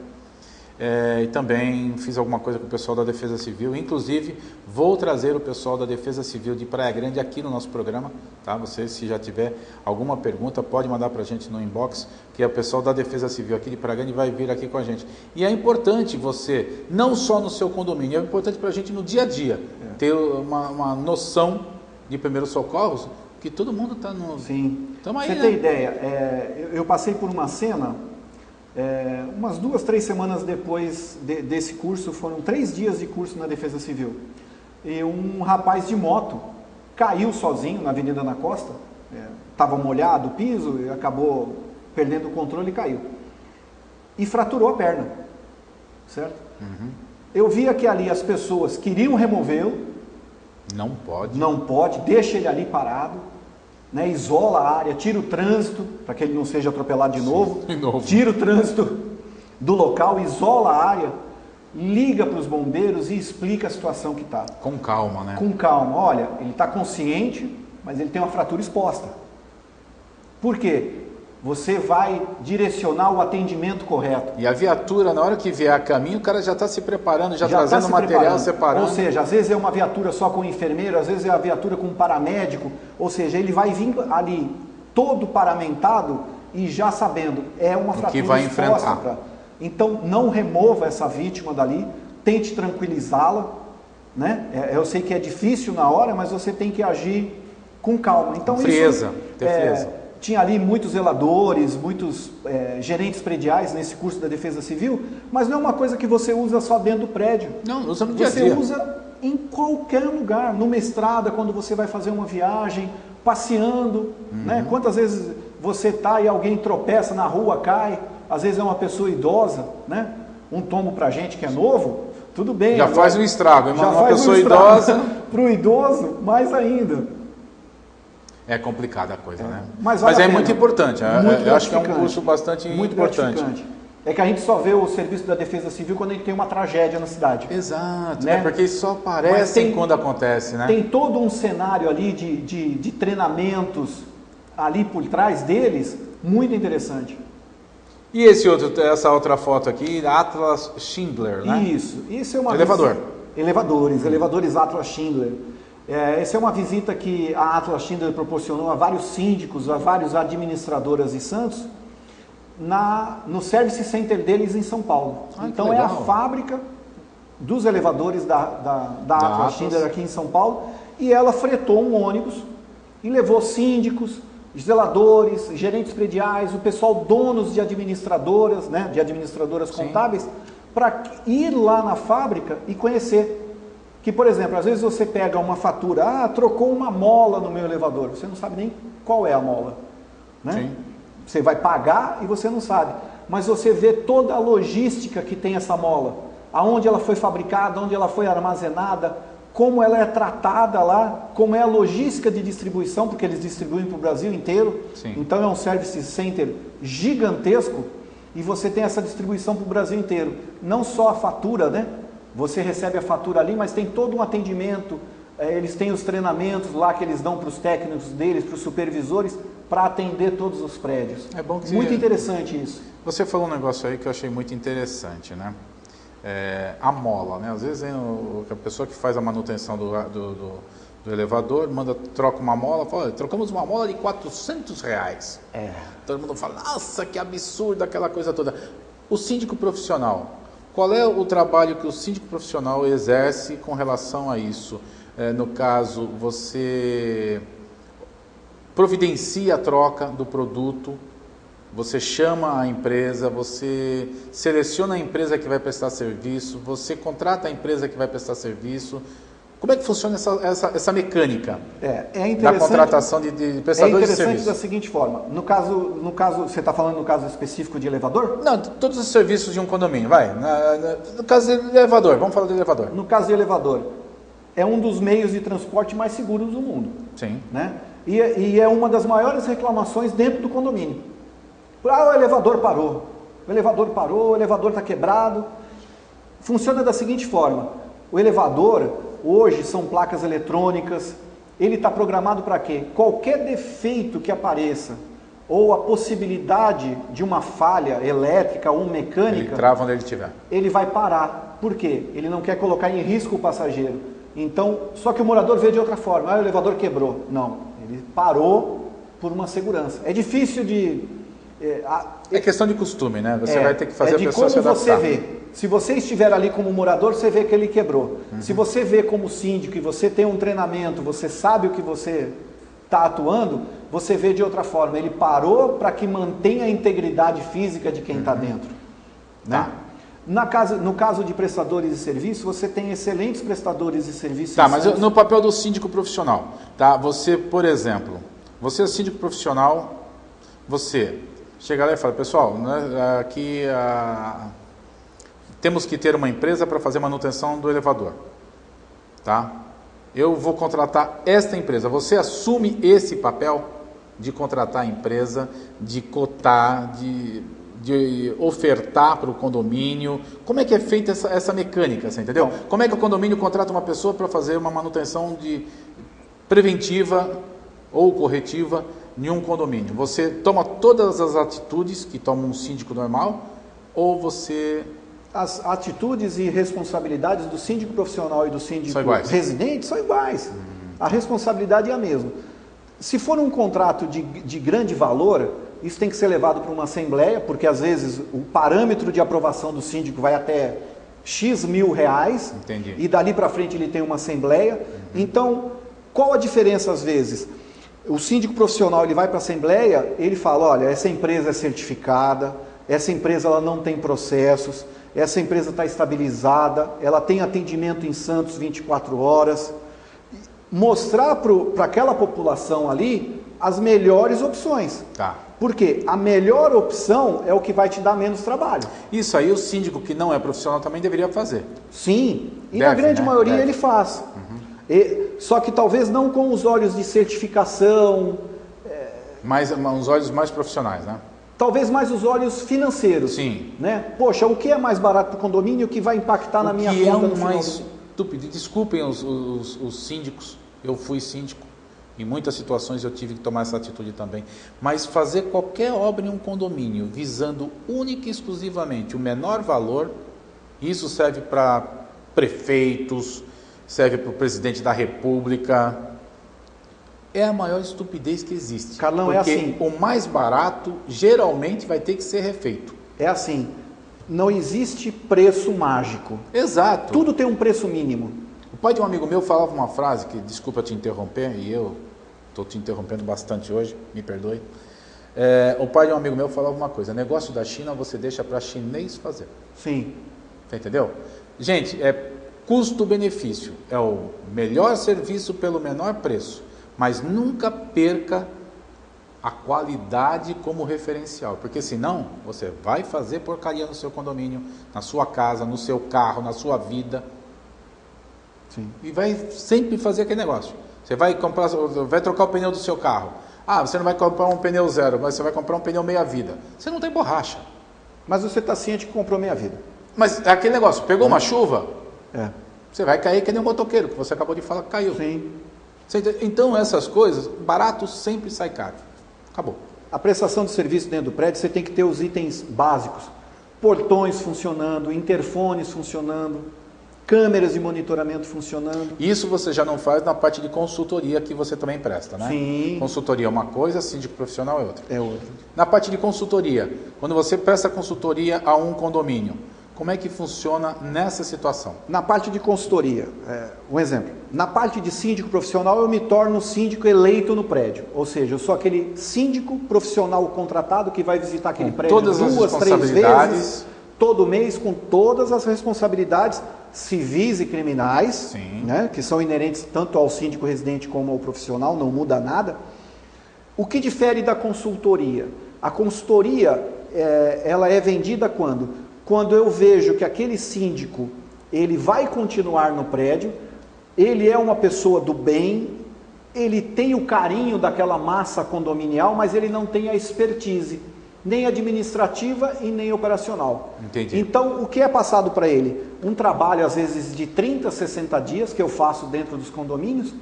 E também fiz alguma coisa com o pessoal da Defesa Civil. Inclusive, vou trazer o pessoal da Defesa Civil de Praia Grande aqui no nosso programa. Tá? Você, se já tiver alguma pergunta, pode mandar para a gente no inbox, que é o pessoal da Defesa Civil aqui de Praia Grande vai vir aqui com a gente. E é importante você, não só no seu condomínio, é importante para a gente no dia a dia, ter uma noção de primeiros socorros, que todo mundo está no... Sim. Aí, você tem ideia, eu passei por uma cena... umas 2, 3 semanas depois desse curso, foram 3 dias de curso na Defesa Civil, e um rapaz de moto caiu sozinho na Avenida Ana Costa, estava molhado o piso e acabou perdendo o controle e caiu, e fraturou a perna, certo? Eu via que ali as pessoas queriam removê-lo, não pode, deixa ele ali parado, né, isola a área, tira o trânsito, para que ele não seja atropelado de novo, tira o trânsito do local, isola a área, liga para os bombeiros e explica a situação que está. Com calma, né? Com calma. Olha, ele está consciente, mas ele tem uma fratura exposta. Por quê? Você vai direcionar o atendimento correto. E a viatura, na hora que vier a caminho, o cara já está se preparando, já trazendo o material, separando. Ou seja, às vezes é uma viatura só com enfermeiro, às vezes é a viatura com paramédico, ou seja, ele vai vir ali todo paramentado e já sabendo, é uma fratura que vai exposta. enfrentar. Então, não remova essa vítima dali, tente tranquilizá-la, né? Eu sei que é difícil na hora, mas você tem que agir com calma. Então, frieza, ter frieza. Tinha ali muitos zeladores, muitos gerentes prediais nesse curso da Defesa Civil, mas não é uma coisa que você usa só dentro do prédio. Não, usa no dia a dia. dia. Você usa em qualquer lugar, numa estrada, quando você vai fazer uma viagem, passeando, né? Quantas vezes você está e alguém tropeça na rua, cai, às vezes é uma pessoa idosa, né? Um tombo pra gente que é novo, tudo bem. Já agora, faz um estrago, já uma faz pessoa um estrago. idosa. Para o idoso, mais ainda. É complicada a coisa, né? Mas é muito importante. Eu acho que é um gratificante. curso bastante Muito importante. gratificante. É que a gente só vê o serviço da Defesa Civil quando a gente tem uma tragédia na cidade. Exato, Né? Porque só aparecem quando acontece, né? Tem todo um cenário ali de treinamentos ali por trás deles, muito interessante. E essa outra foto aqui, Atlas Schindler, né? Isso é uma elevador. Elevadores Atlas Schindler. Essa é uma visita que a Atlas Schindler proporcionou a vários síndicos, a vários administradoras de Santos, no Service Center deles em São Paulo. Então é a fábrica dos elevadores da Atlas Schindler aqui em São Paulo, e ela fretou um ônibus e levou síndicos, zeladores, gerentes prediais, o pessoal donos de administradoras, né, de administradoras contábeis, para ir lá na fábrica e conhecer. Que, por exemplo, às vezes você pega uma fatura, trocou uma mola no meu elevador, você não sabe nem qual é a mola, né? Sim. Você vai pagar e você não sabe, mas você vê toda a logística que tem essa mola, aonde ela foi fabricada, onde ela foi armazenada, como ela é tratada lá, como é a logística de distribuição, porque eles distribuem para o Brasil inteiro. Sim. Então é um service center gigantesco e você tem essa distribuição para o Brasil inteiro, não só a fatura, né? Você recebe a fatura ali, mas tem todo um atendimento, eles têm os treinamentos lá que eles dão para os técnicos deles, para os supervisores, para atender todos os prédios. É bom que muito interessante isso. Você falou um negócio aí que eu achei muito interessante, né? A mola, né? Às vezes a pessoa que faz a manutenção do elevador troca uma mola, fala, trocamos uma mola de R$400. Todo mundo fala, nossa, que absurdo, aquela coisa toda. O síndico profissional, qual é o trabalho que o síndico profissional exerce com relação a isso? No caso, você providencia a troca do produto, você chama a empresa, você seleciona a empresa que vai prestar serviço, você contrata a empresa que vai prestar serviço. Como é que funciona essa mecânica da contratação de prestadores de serviço? É interessante da seguinte forma, no caso, você está falando no caso específico de elevador? Não, todos os serviços de um condomínio, vai. No caso de elevador, vamos falar do elevador. No caso de elevador, é um dos meios de transporte mais seguros do mundo. Sim. Né? E é uma das maiores reclamações dentro do condomínio. O elevador parou, o elevador está quebrado. Funciona da seguinte forma, o elevador, hoje são placas eletrônicas, ele está programado para quê? Qualquer defeito que apareça, ou a possibilidade de uma falha elétrica ou mecânica, ele trava onde ele estiver. Ele vai parar. Por quê? Ele não quer colocar em risco o passageiro. Então, só que o morador vê de outra forma, o elevador quebrou. Não, ele parou por uma segurança. É difícil de... É questão de costume, né? Você vai ter que fazer a pessoa se adaptar. Você vê. Se você estiver ali como morador, você vê que ele quebrou. Se você vê como síndico e você tem um treinamento, você sabe o que você está atuando, você vê de outra forma. Ele parou para que mantenha a integridade física de quem está dentro. Né? No caso de prestadores de serviço, você tem excelentes prestadores de serviço. Tá, mas no papel do síndico profissional, tá? Você, por exemplo, você é síndico profissional, você chega lá e fala, pessoal, né, aqui temos que ter uma empresa para fazer manutenção do elevador, tá? Eu vou contratar esta empresa. Você assume esse papel de contratar a empresa, de cotar, de ofertar para o condomínio. Como é que é feita essa mecânica, você entendeu? Como é que o condomínio contrata uma pessoa para fazer uma manutenção preventiva ou corretiva em um condomínio, você toma todas as atitudes que toma um síndico normal ou você... As atitudes e responsabilidades do síndico profissional e do síndico residente são iguais. A responsabilidade é a mesma. Se for um contrato de grande valor, isso tem que ser levado para uma assembleia, porque às vezes o parâmetro de aprovação do síndico vai até X mil reais. Entendi. E dali para frente ele tem uma assembleia. Então, qual a diferença às vezes? O síndico profissional ele vai para a assembleia, ele fala, olha, essa empresa é certificada, essa empresa ela não tem processos, essa empresa está estabilizada, ela tem atendimento em Santos 24 horas. Mostrar para aquela população ali as melhores opções. Tá. Porque a melhor opção é o que vai te dar menos trabalho. Isso aí o síndico que não é profissional também deveria fazer. Sim, e na grande maioria ele faz. Só que talvez não com os olhos de certificação. Mas uns olhos mais profissionais, né? Talvez mais os olhos financeiros. Sim. Né? Poxa, o que é mais barato para o condomínio que vai impactar na minha conta no final? O que é mais estúpido? Desculpem os síndicos, eu fui síndico. Em muitas situações eu tive que tomar essa atitude também. Mas fazer qualquer obra em um condomínio visando única e exclusivamente o menor valor, isso serve para prefeitos, serve para o presidente da república... É a maior estupidez que existe. Carlão, porque é assim. O mais barato geralmente vai ter que ser refeito. É assim. Não existe preço mágico. Exato. Tudo tem um preço mínimo. O pai de um amigo meu falava uma frase que, desculpa te interromper, e eu estou te interrompendo bastante hoje, me perdoe. O pai de um amigo meu falava uma coisa: negócio da China você deixa para chinês fazer. Sim. Você entendeu? Gente, custo-benefício. É o melhor serviço pelo menor preço. Mas nunca perca a qualidade como referencial, porque senão você vai fazer porcaria no seu condomínio, na sua casa, no seu carro, na sua vida. Sim. E vai sempre fazer aquele negócio. Você vai trocar o pneu do seu carro. Você não vai comprar um pneu zero, mas você vai comprar um pneu meia vida. Você não tem borracha. Mas você está ciente que comprou meia vida. Mas é aquele negócio, pegou uma chuva, você vai cair que nem um motoqueiro, que você acabou de falar que caiu. Sim. Então essas coisas, barato sempre sai caro. Acabou. A prestação de serviço dentro do prédio, você tem que ter os itens básicos. Portões funcionando, interfones funcionando, câmeras de monitoramento funcionando. Isso você já não faz na parte de consultoria que você também presta, né? Sim. Consultoria é uma coisa, síndico profissional é outra. É outra. Na parte de consultoria, quando você presta consultoria a um condomínio, como é que funciona nessa situação? Na parte de consultoria, um exemplo. Na parte de síndico profissional, eu me torno síndico eleito no prédio. Ou seja, eu sou aquele síndico profissional contratado que vai visitar aquele prédio todas 2, 3 vezes, todo mês, com todas as responsabilidades civis e criminais, né, que são inerentes tanto ao síndico residente como ao profissional, não muda nada. O que difere da consultoria? A consultoria, ela é vendida quando? Quando eu vejo que aquele síndico, ele vai continuar no prédio, ele é uma pessoa do bem, ele tem o carinho daquela massa condominial, mas ele não tem a expertise, nem administrativa e nem operacional. Entendi. Então, o que é passado para ele? Um trabalho, às vezes, de 30, 60 dias, que eu faço dentro dos condomínios,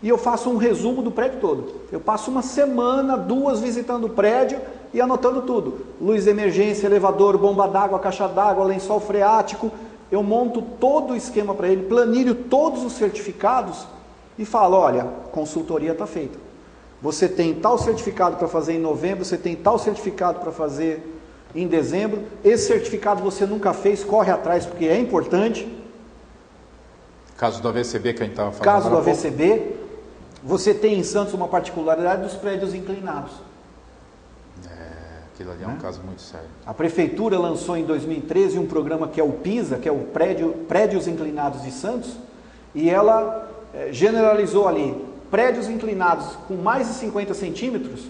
e eu faço um resumo do prédio todo. Eu passo uma semana, 2 visitando o prédio e anotando tudo. Luz de emergência, elevador, bomba d'água, caixa d'água, lençol freático. Eu monto todo o esquema para ele, planilho todos os certificados e falo, olha, consultoria está feita. Você tem tal certificado para fazer em novembro, você tem tal certificado para fazer em dezembro. Esse certificado você nunca fez, corre atrás porque é importante. Caso do AVCB que a gente estava falando. Caso do AVCB, você tem em Santos uma particularidade dos prédios inclinados. Aquilo ali é um caso muito sério. A prefeitura lançou em 2013 um programa que é o PISA, que é o Prédios Inclinados de Santos, e ela generalizou ali, prédios inclinados com mais de 50 centímetros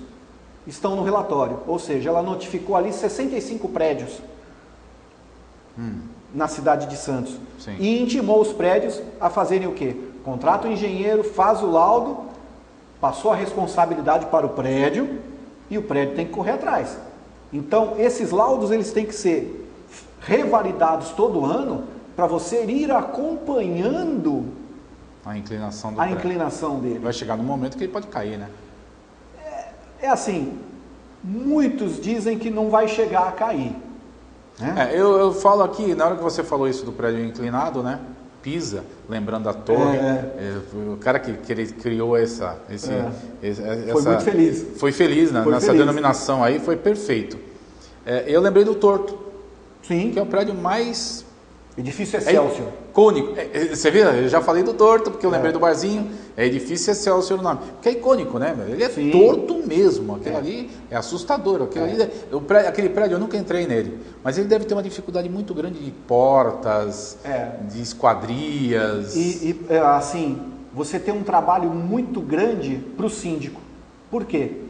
estão no relatório, ou seja, ela notificou ali 65 prédios na cidade de Santos. Sim. E intimou os prédios a fazerem o quê? Contrata o engenheiro, faz o laudo, passou a responsabilidade para o prédio e o prédio tem que correr atrás. Então, esses laudos eles têm que ser revalidados todo ano para você ir acompanhando a inclinação do a prédio. inclinação dele. Vai chegar num momento que ele pode cair, né? É assim, muitos dizem que não vai chegar a cair. Né? Eu falo aqui, na hora que você falou isso do prédio inclinado, né? Pisa, lembrando a torre, o cara que criou foi muito feliz. Foi feliz nessa denominação aí, foi perfeito. Eu lembrei do Torto, sim, que é o prédio mais... Edifício Excelsior. Icônico. Você viu? Eu já falei do Torto, porque eu lembrei do barzinho. É Edifício Excelsior o nome. Porque é icônico, né? Ele é torto mesmo. Aquilo ali é assustador. Aquele prédio, eu nunca entrei nele. Mas ele deve ter uma dificuldade muito grande de portas, de esquadrias. Assim, você tem um trabalho muito grande para o síndico. Por quê?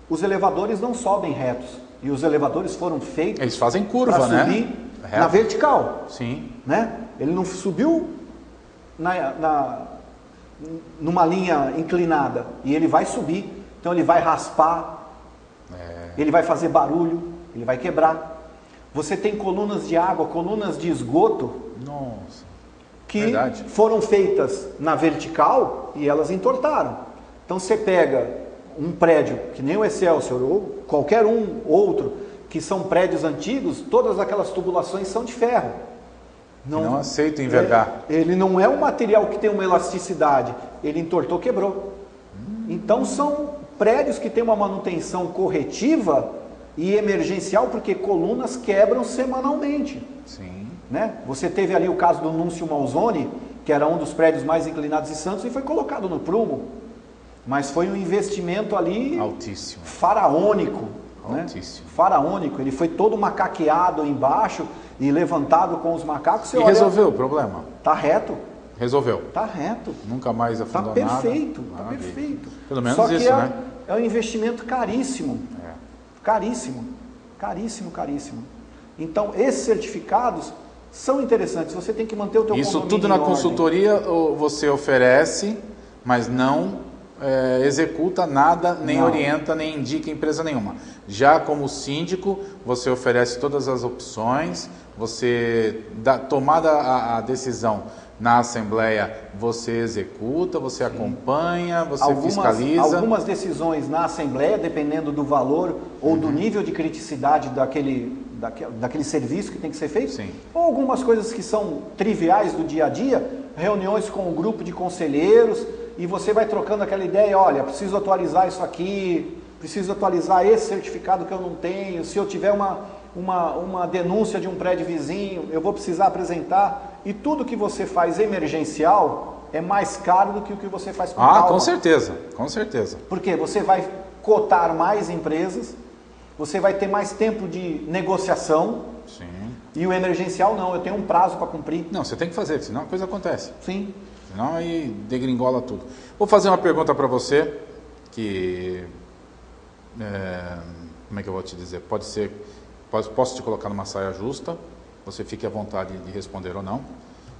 Os elevadores não sobem retos. E os elevadores foram feitos... Eles fazem curva, né? Subir na vertical. Sim. Né? Ele não subiu numa linha inclinada. E ele vai subir. Então ele vai raspar. Ele vai fazer barulho. Ele vai quebrar. Você tem colunas de água, colunas de esgoto. Nossa. Que foram feitas na vertical e elas entortaram. Então você pega um prédio que nem o Excelsior ou qualquer outro, que são prédios antigos, todas aquelas tubulações são de ferro. Não aceita envergar. Ele não é um material que tem uma elasticidade. Ele entortou, quebrou. Então são prédios que têm uma manutenção corretiva e emergencial, porque colunas quebram semanalmente. Sim. Né? Você teve ali o caso do Núncio Malzone, que era um dos prédios mais inclinados de Santos, e foi colocado no prumo. Mas foi um investimento ali... altíssimo. Faraônico. Altíssimo. Né? Faraônico. Ele foi todo macaqueado embaixo e levantado com os macacos. E resolveu o problema? Tá reto. Resolveu. Tá reto. Nunca mais afundou nada. Tá perfeito. Tá perfeito. Pelo menos Só que isso, né? É um investimento caríssimo. Caríssimo. Caríssimo, caríssimo. Então, esses certificados são interessantes. Você tem que manter o teu condomínio. Isso tudo na consultoria você oferece, mas não executa nada, nem orienta, nem indica empresa nenhuma. Já como síndico, você oferece todas as opções, você tomada a decisão na Assembleia, você executa, você acompanha, você fiscaliza. Algumas decisões na Assembleia, dependendo do valor ou do nível de criticidade daquele serviço que tem que ser feito, ou algumas coisas que são triviais do dia a dia, reuniões com um grupo de conselheiros, e você vai trocando aquela ideia, olha, preciso atualizar isso aqui, preciso atualizar esse certificado que eu não tenho, se eu tiver uma denúncia de um prédio vizinho, eu vou precisar apresentar, e tudo que você faz emergencial é mais caro do que o que você faz com calma. Com certeza, com certeza. Porque você vai cotar mais empresas, você vai ter mais tempo de negociação. Sim. E o emergencial não, eu tenho um prazo para cumprir. Não, você tem que fazer, senão a coisa acontece. Sim. Senão aí degringola tudo. Vou fazer uma pergunta para você, que... como é que eu vou te dizer? Posso te colocar numa saia justa, você fique à vontade de responder ou não.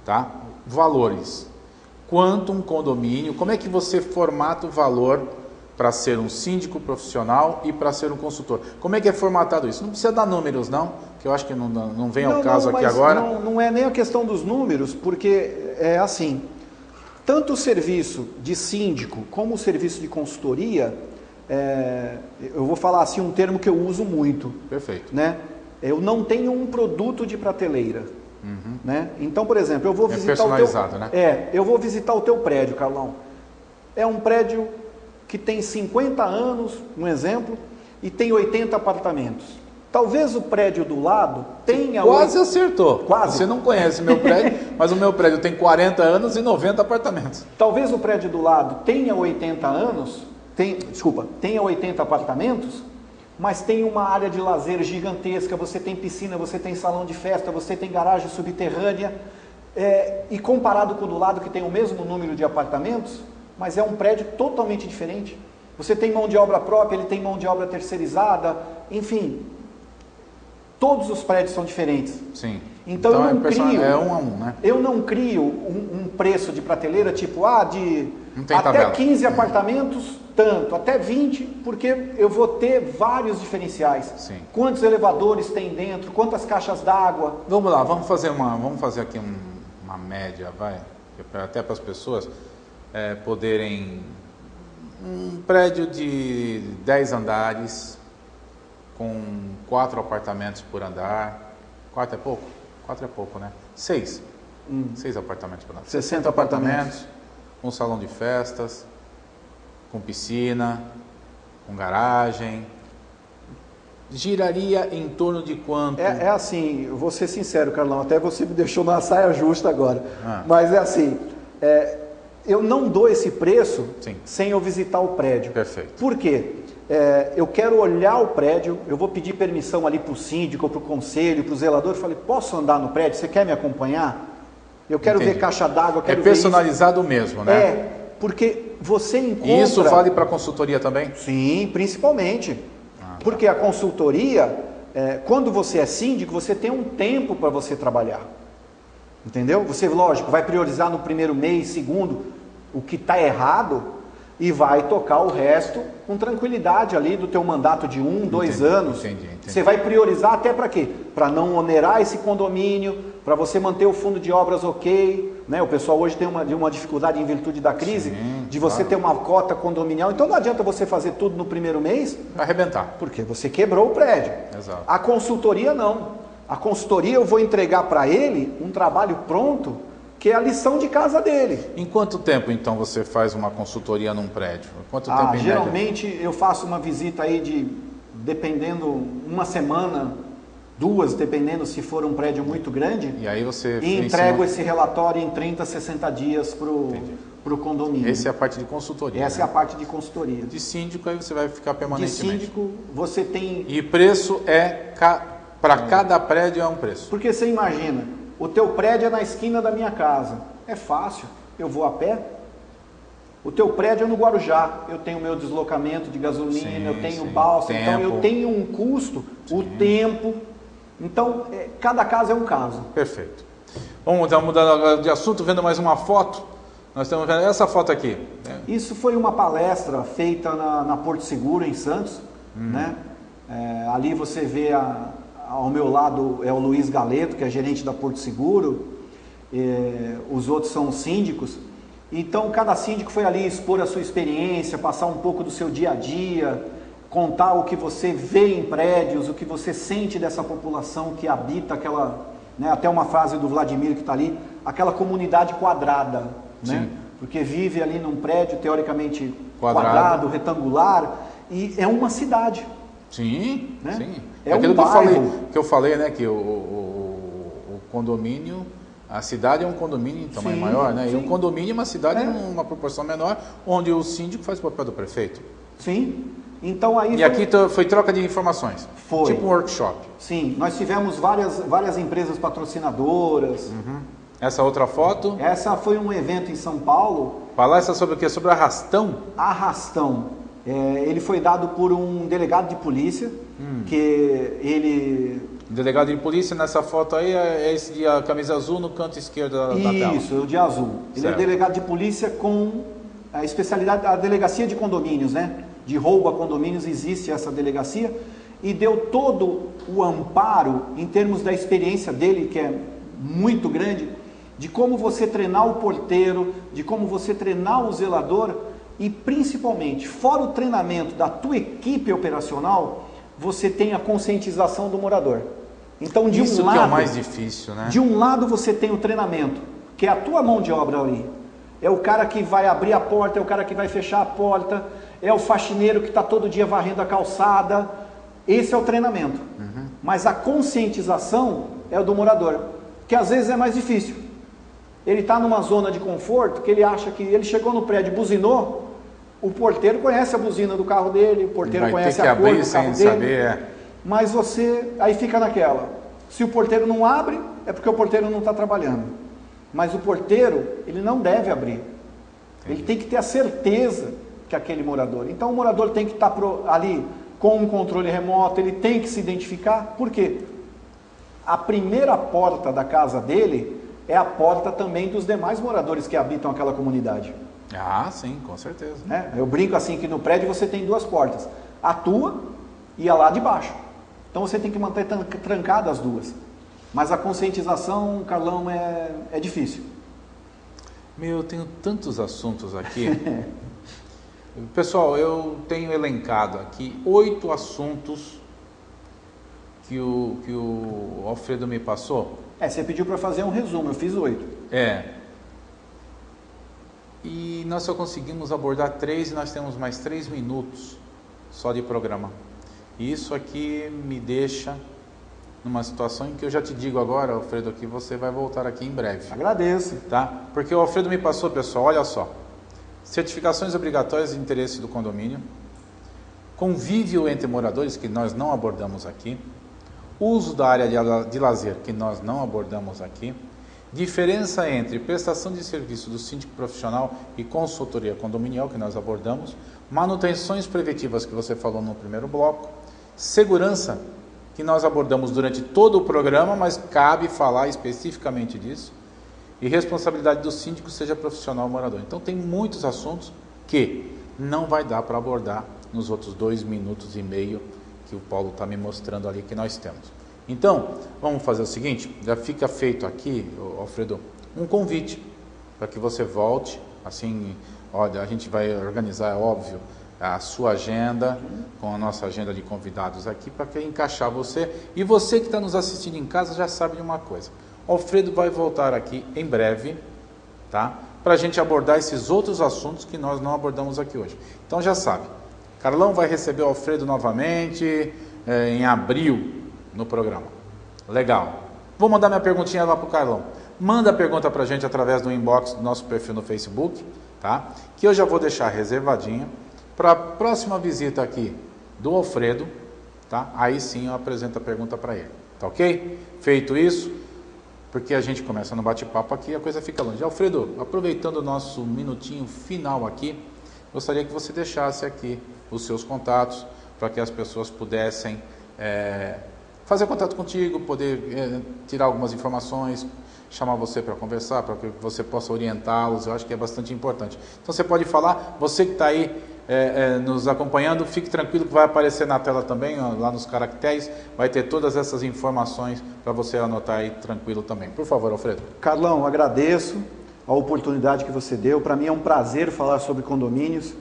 Tá? Valores. Quanto um condomínio, como é que você formata o valor para ser um síndico profissional e para ser um consultor? Como é que é formatado isso? Não precisa dar números não, que eu acho que não vem ao caso aqui agora. Não é nem a questão dos números, porque é assim, tanto o serviço de síndico como o serviço de consultoria, eu vou falar assim um termo que eu uso muito. Perfeito. Né? Eu não tenho um produto de prateleira. Né? Então, por exemplo, eu vou visitar personalizado, né? eu vou visitar o teu prédio, Carlão. É um prédio que tem 50 anos, um exemplo, e tem 80 apartamentos. Talvez o prédio do lado tenha... Quase acertou. Quase. Você não conhece meu prédio, mas o meu prédio tem 40 anos e 90 apartamentos. Talvez o prédio do lado tenha 80 anos, tenha 80 apartamentos, mas tem uma área de lazer gigantesca, você tem piscina, você tem salão de festa, você tem garagem subterrânea, e comparado com o do lado que tem o mesmo número de apartamentos, mas é um prédio totalmente diferente. Você tem mão de obra própria, ele tem mão de obra terceirizada, enfim, todos os prédios são diferentes. Sim. Então eu não crio... É um a um, né? Eu não crio um preço de prateleira tipo, de até tabela. 15 apartamentos, tanto, até 20, porque eu vou ter vários diferenciais. Sim. Quantos elevadores tem dentro, quantas caixas d'água. Vamos lá, vamos fazer aqui uma média, até para as pessoas poderem Um prédio de 10 andares, com 4 apartamentos por andar. 4 é pouco? 4 é pouco, né? 6. 6 apartamentos por andar. 60 apartamentos. Um salão de festas, com piscina, com garagem. Giraria em torno de quanto? É assim, eu vou ser sincero, Carlão, até você me deixou na saia justa agora. Mas é assim, eu não dou esse preço sem eu visitar o prédio. Perfeito. Por quê? Eu quero olhar o prédio, eu vou pedir permissão ali para o síndico, para o conselho, para o zelador. Eu falei, posso andar no prédio? Você quer me acompanhar? Eu quero ver caixa d'água, eu quero ver personalizado mesmo, né? Porque você encontra... E isso vale para consultoria também? Sim, principalmente. Porque a consultoria, quando você é síndico, você tem um tempo para você trabalhar. Entendeu? Você, lógico, vai priorizar no primeiro mês, segundo, o que está errado e vai tocar o resto com tranquilidade ali do teu mandato de 1, 2 anos. Entendi. Você vai priorizar até para quê? Para não onerar esse condomínio, para você manter o fundo de obras ok, né? O pessoal hoje tem uma dificuldade em virtude da crise, de você ter uma cota condominial. Então não adianta você fazer tudo no primeiro mês. Arrebentar. Porque você quebrou o prédio. Exato. A consultoria não. A consultoria eu vou entregar para ele um trabalho pronto, que é a lição de casa dele. Em quanto tempo, então, você faz uma consultoria num prédio? Quanto tempo em geralmente média? Eu faço uma visita aí dependendo, uma semana, 2, dependendo se for um prédio muito grande. E aí você... E entrego esse relatório em 30, 60 dias para o condomínio. Essa é a parte de consultoria. Essa é a parte de consultoria. De síndico, aí você vai ficar permanentemente. De síndico, você tem... E preço para cada prédio é um preço. Porque você imagina, o teu prédio é na esquina da minha casa. É fácil, eu vou a pé. O teu prédio é no Guarujá. Eu tenho meu deslocamento de gasolina, eu tenho balsa, então eu tenho um custo, o tempo. Então, cada caso é um caso. Perfeito. Vamos mudar de assunto, vendo mais uma foto. Nós estamos vendo essa foto aqui. Isso foi uma palestra feita na Porto Seguro, em Santos. Né? Ali você vê ao meu lado é o Luiz Galeto, que é gerente da Porto Seguro, os outros são síndicos. Então cada síndico foi ali expor a sua experiência, passar um pouco do seu dia a dia, contar o que você vê em prédios, o que você sente dessa população que habita aquela, né, até uma frase do Vladimir que está ali, aquela comunidade quadrada, né? Porque vive ali num prédio teoricamente quadrado, retangular, e é uma cidade. Sim, né? Sim. É aquilo um bairro. que eu falei, né, que o condomínio, a cidade é um condomínio em tamanho maior, né? E um condomínio é uma cidade em uma proporção menor, onde o síndico faz o papel do prefeito. Sim. Então aí aqui foi troca de informações. Foi. Tipo um workshop. Sim, nós tivemos várias empresas patrocinadoras. Essa outra foto? Essa foi um evento em São Paulo. Palestra sobre o quê? Sobre arrastão? Arrastão. Ele foi dado por um delegado de polícia, que ele... Delegado de polícia, nessa foto aí, é esse de a camisa azul no canto esquerdo da tela. Isso, o de azul. Ele é delegado de polícia com a especialidade, a delegacia de condomínios, né? De roubo a condomínios, existe essa delegacia, e deu todo o amparo, em termos da experiência dele, que é muito grande, de como você treinar o porteiro, de como você treinar o zelador, e principalmente, fora o treinamento da tua equipe operacional, você tem a conscientização do morador. Então, de Isso um lado, que é o mais difícil, né? De um lado você tem o treinamento, que é a tua mão de obra ali. É o cara que vai abrir a porta, é o cara que vai fechar a porta, é o faxineiro que está todo dia varrendo a calçada. Esse é o treinamento. Mas a conscientização é o do morador, que às vezes é mais difícil. Ele está numa zona de conforto, que ele acha que ele chegou no prédio, buzinou, o porteiro conhece a buzina do carro dele, o porteiro conhece a cor do carro dele. Mas você aí fica naquela. Se o porteiro não abre, é porque o porteiro não está trabalhando. Mas o porteiro, ele não deve abrir. Ele tem que ter a certeza que aquele morador. Então o morador tem que estar ali com um controle remoto, ele tem que se identificar. Por quê? A primeira porta da casa dele é a porta também dos demais moradores que habitam aquela comunidade. Ah, sim, com certeza. Eu brinco assim que no prédio você tem 2 portas, a tua e a lá de baixo. Então você tem que manter trancadas as 2. Mas a conscientização, Carlão, é difícil. Eu tenho tantos assuntos aqui. Pessoal, eu tenho elencado aqui 8 assuntos que o Alfredo me passou. Você pediu para fazer um resumo, eu fiz 8. E nós só conseguimos abordar 3 e nós temos mais 3 minutos só de programa. E isso aqui me deixa numa situação em que eu já te digo agora, Alfredo, que você vai voltar aqui em breve. Agradeço. Tá? Porque o Alfredo me passou, pessoal, olha só. Certificações obrigatórias de interesse do condomínio, convívio entre moradores, que nós não abordamos aqui, uso da área de lazer, que nós não abordamos aqui, diferença entre prestação de serviço do síndico profissional e consultoria condominial, que nós abordamos, manutenções preventivas, que você falou no primeiro bloco, segurança, que nós abordamos durante todo o programa, mas cabe falar especificamente disso, e responsabilidade do síndico, seja profissional ou morador. Então tem muitos assuntos que não vai dar para abordar nos outros 2 minutos e meio que o Paulo está me mostrando ali que nós temos. Então, vamos fazer o seguinte, já fica feito aqui, Alfredo, um convite para que você volte, assim, olha, a gente vai organizar, é óbvio, a sua agenda, com a nossa agenda de convidados aqui, para que encaixar você. E você que está nos assistindo em casa já sabe de uma coisa, Alfredo vai voltar aqui em breve, tá? Para a gente abordar esses outros assuntos que nós não abordamos aqui hoje. Então já sabe, Carlão vai receber o Alfredo novamente em abril no programa. Legal. Vou mandar minha perguntinha lá para o Carlão. Manda a pergunta para a gente através do inbox do nosso perfil no Facebook, tá? Que eu já vou deixar reservadinha para a próxima visita aqui do Alfredo, tá? Aí sim eu apresento a pergunta para ele, tá ok? Feito isso, porque a gente começa no bate-papo aqui e a coisa fica longe. Alfredo, aproveitando o nosso minutinho final aqui, gostaria que você deixasse aqui os seus contatos para que as pessoas pudessem fazer contato contigo, poder tirar algumas informações, chamar você para conversar, para que você possa orientá-los. Eu acho que é bastante importante. Então você pode falar, você que está aí nos acompanhando, fique tranquilo que vai aparecer na tela também, ó, lá nos caracteres, vai ter todas essas informações para você anotar aí tranquilo também. Por favor, Alfredo. Carlão, agradeço a oportunidade que você deu. Para mim é um prazer falar sobre condomínios.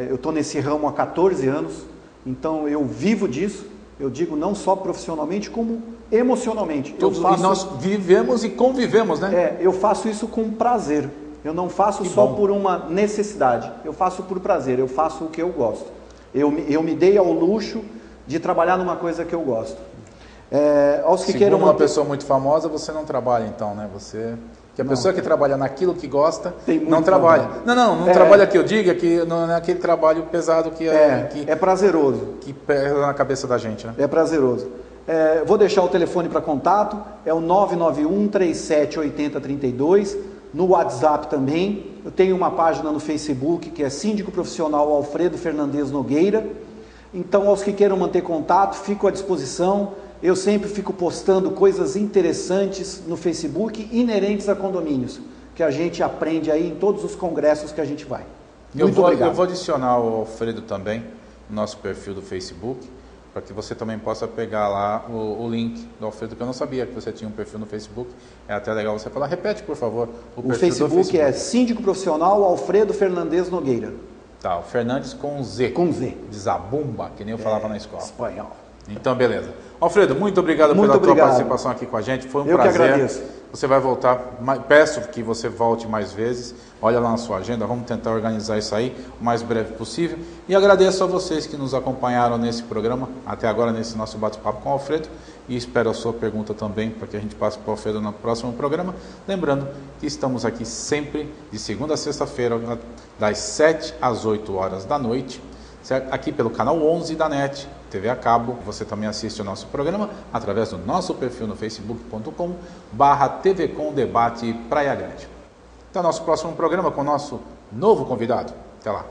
Eu estou nesse ramo há 14 anos, então eu vivo disso. Eu digo não só profissionalmente, como emocionalmente. E nós vivemos e convivemos, né? Eu faço isso com prazer. Eu não faço só por uma necessidade. Eu faço por prazer. Eu faço o que eu gosto. Eu me dei ao luxo de trabalhar numa coisa que eu gosto. Aos que queiram uma pessoa muito famosa, você não trabalha então, né? Que a pessoa que trabalha naquilo que gosta não trabalha. Não trabalha que eu diga, que não é aquele trabalho pesado que é prazeroso. Que pesa na cabeça da gente, né? É prazeroso. Vou deixar o telefone para contato, é o 991 37 80 32, no WhatsApp também. Eu tenho uma página no Facebook que é Síndico Profissional Alfredo Fernandes Nogueira. Então, aos que queiram manter contato, fico à disposição. Eu sempre fico postando coisas interessantes no Facebook inerentes a condomínios, que a gente aprende aí em todos os congressos que a gente vai. Muito obrigado. Eu vou adicionar o Alfredo também no nosso perfil do Facebook, para que você também possa pegar lá o link do Alfredo, que eu não sabia que você tinha um perfil no Facebook. É até legal você falar. Repete, por favor, o perfil do Facebook. É Síndico Profissional Alfredo Fernandes Nogueira. Tá, o Fernandes com Z. Com Z. De Zabumba, que nem eu falava na escola. Espanhol. Então, beleza. Alfredo, muito obrigado pela tua participação aqui com a gente. Foi um prazer. Eu que agradeço. Você vai voltar, peço que você volte mais vezes. Olha lá na sua agenda, vamos tentar organizar isso aí o mais breve possível. E agradeço a vocês que nos acompanharam nesse programa, até agora nesse nosso bate-papo com o Alfredo. E espero a sua pergunta também, para que a gente passe para o Alfredo no próximo programa. Lembrando que estamos aqui sempre, de segunda a sexta-feira, das 7 às 8 horas da noite, certo? Aqui pelo canal 11 da NET, TV a cabo. Você também assiste o nosso programa através do nosso perfil no facebook.com/TV Com Debate Praia Grande. Até o nosso próximo programa com o nosso novo convidado. Até lá.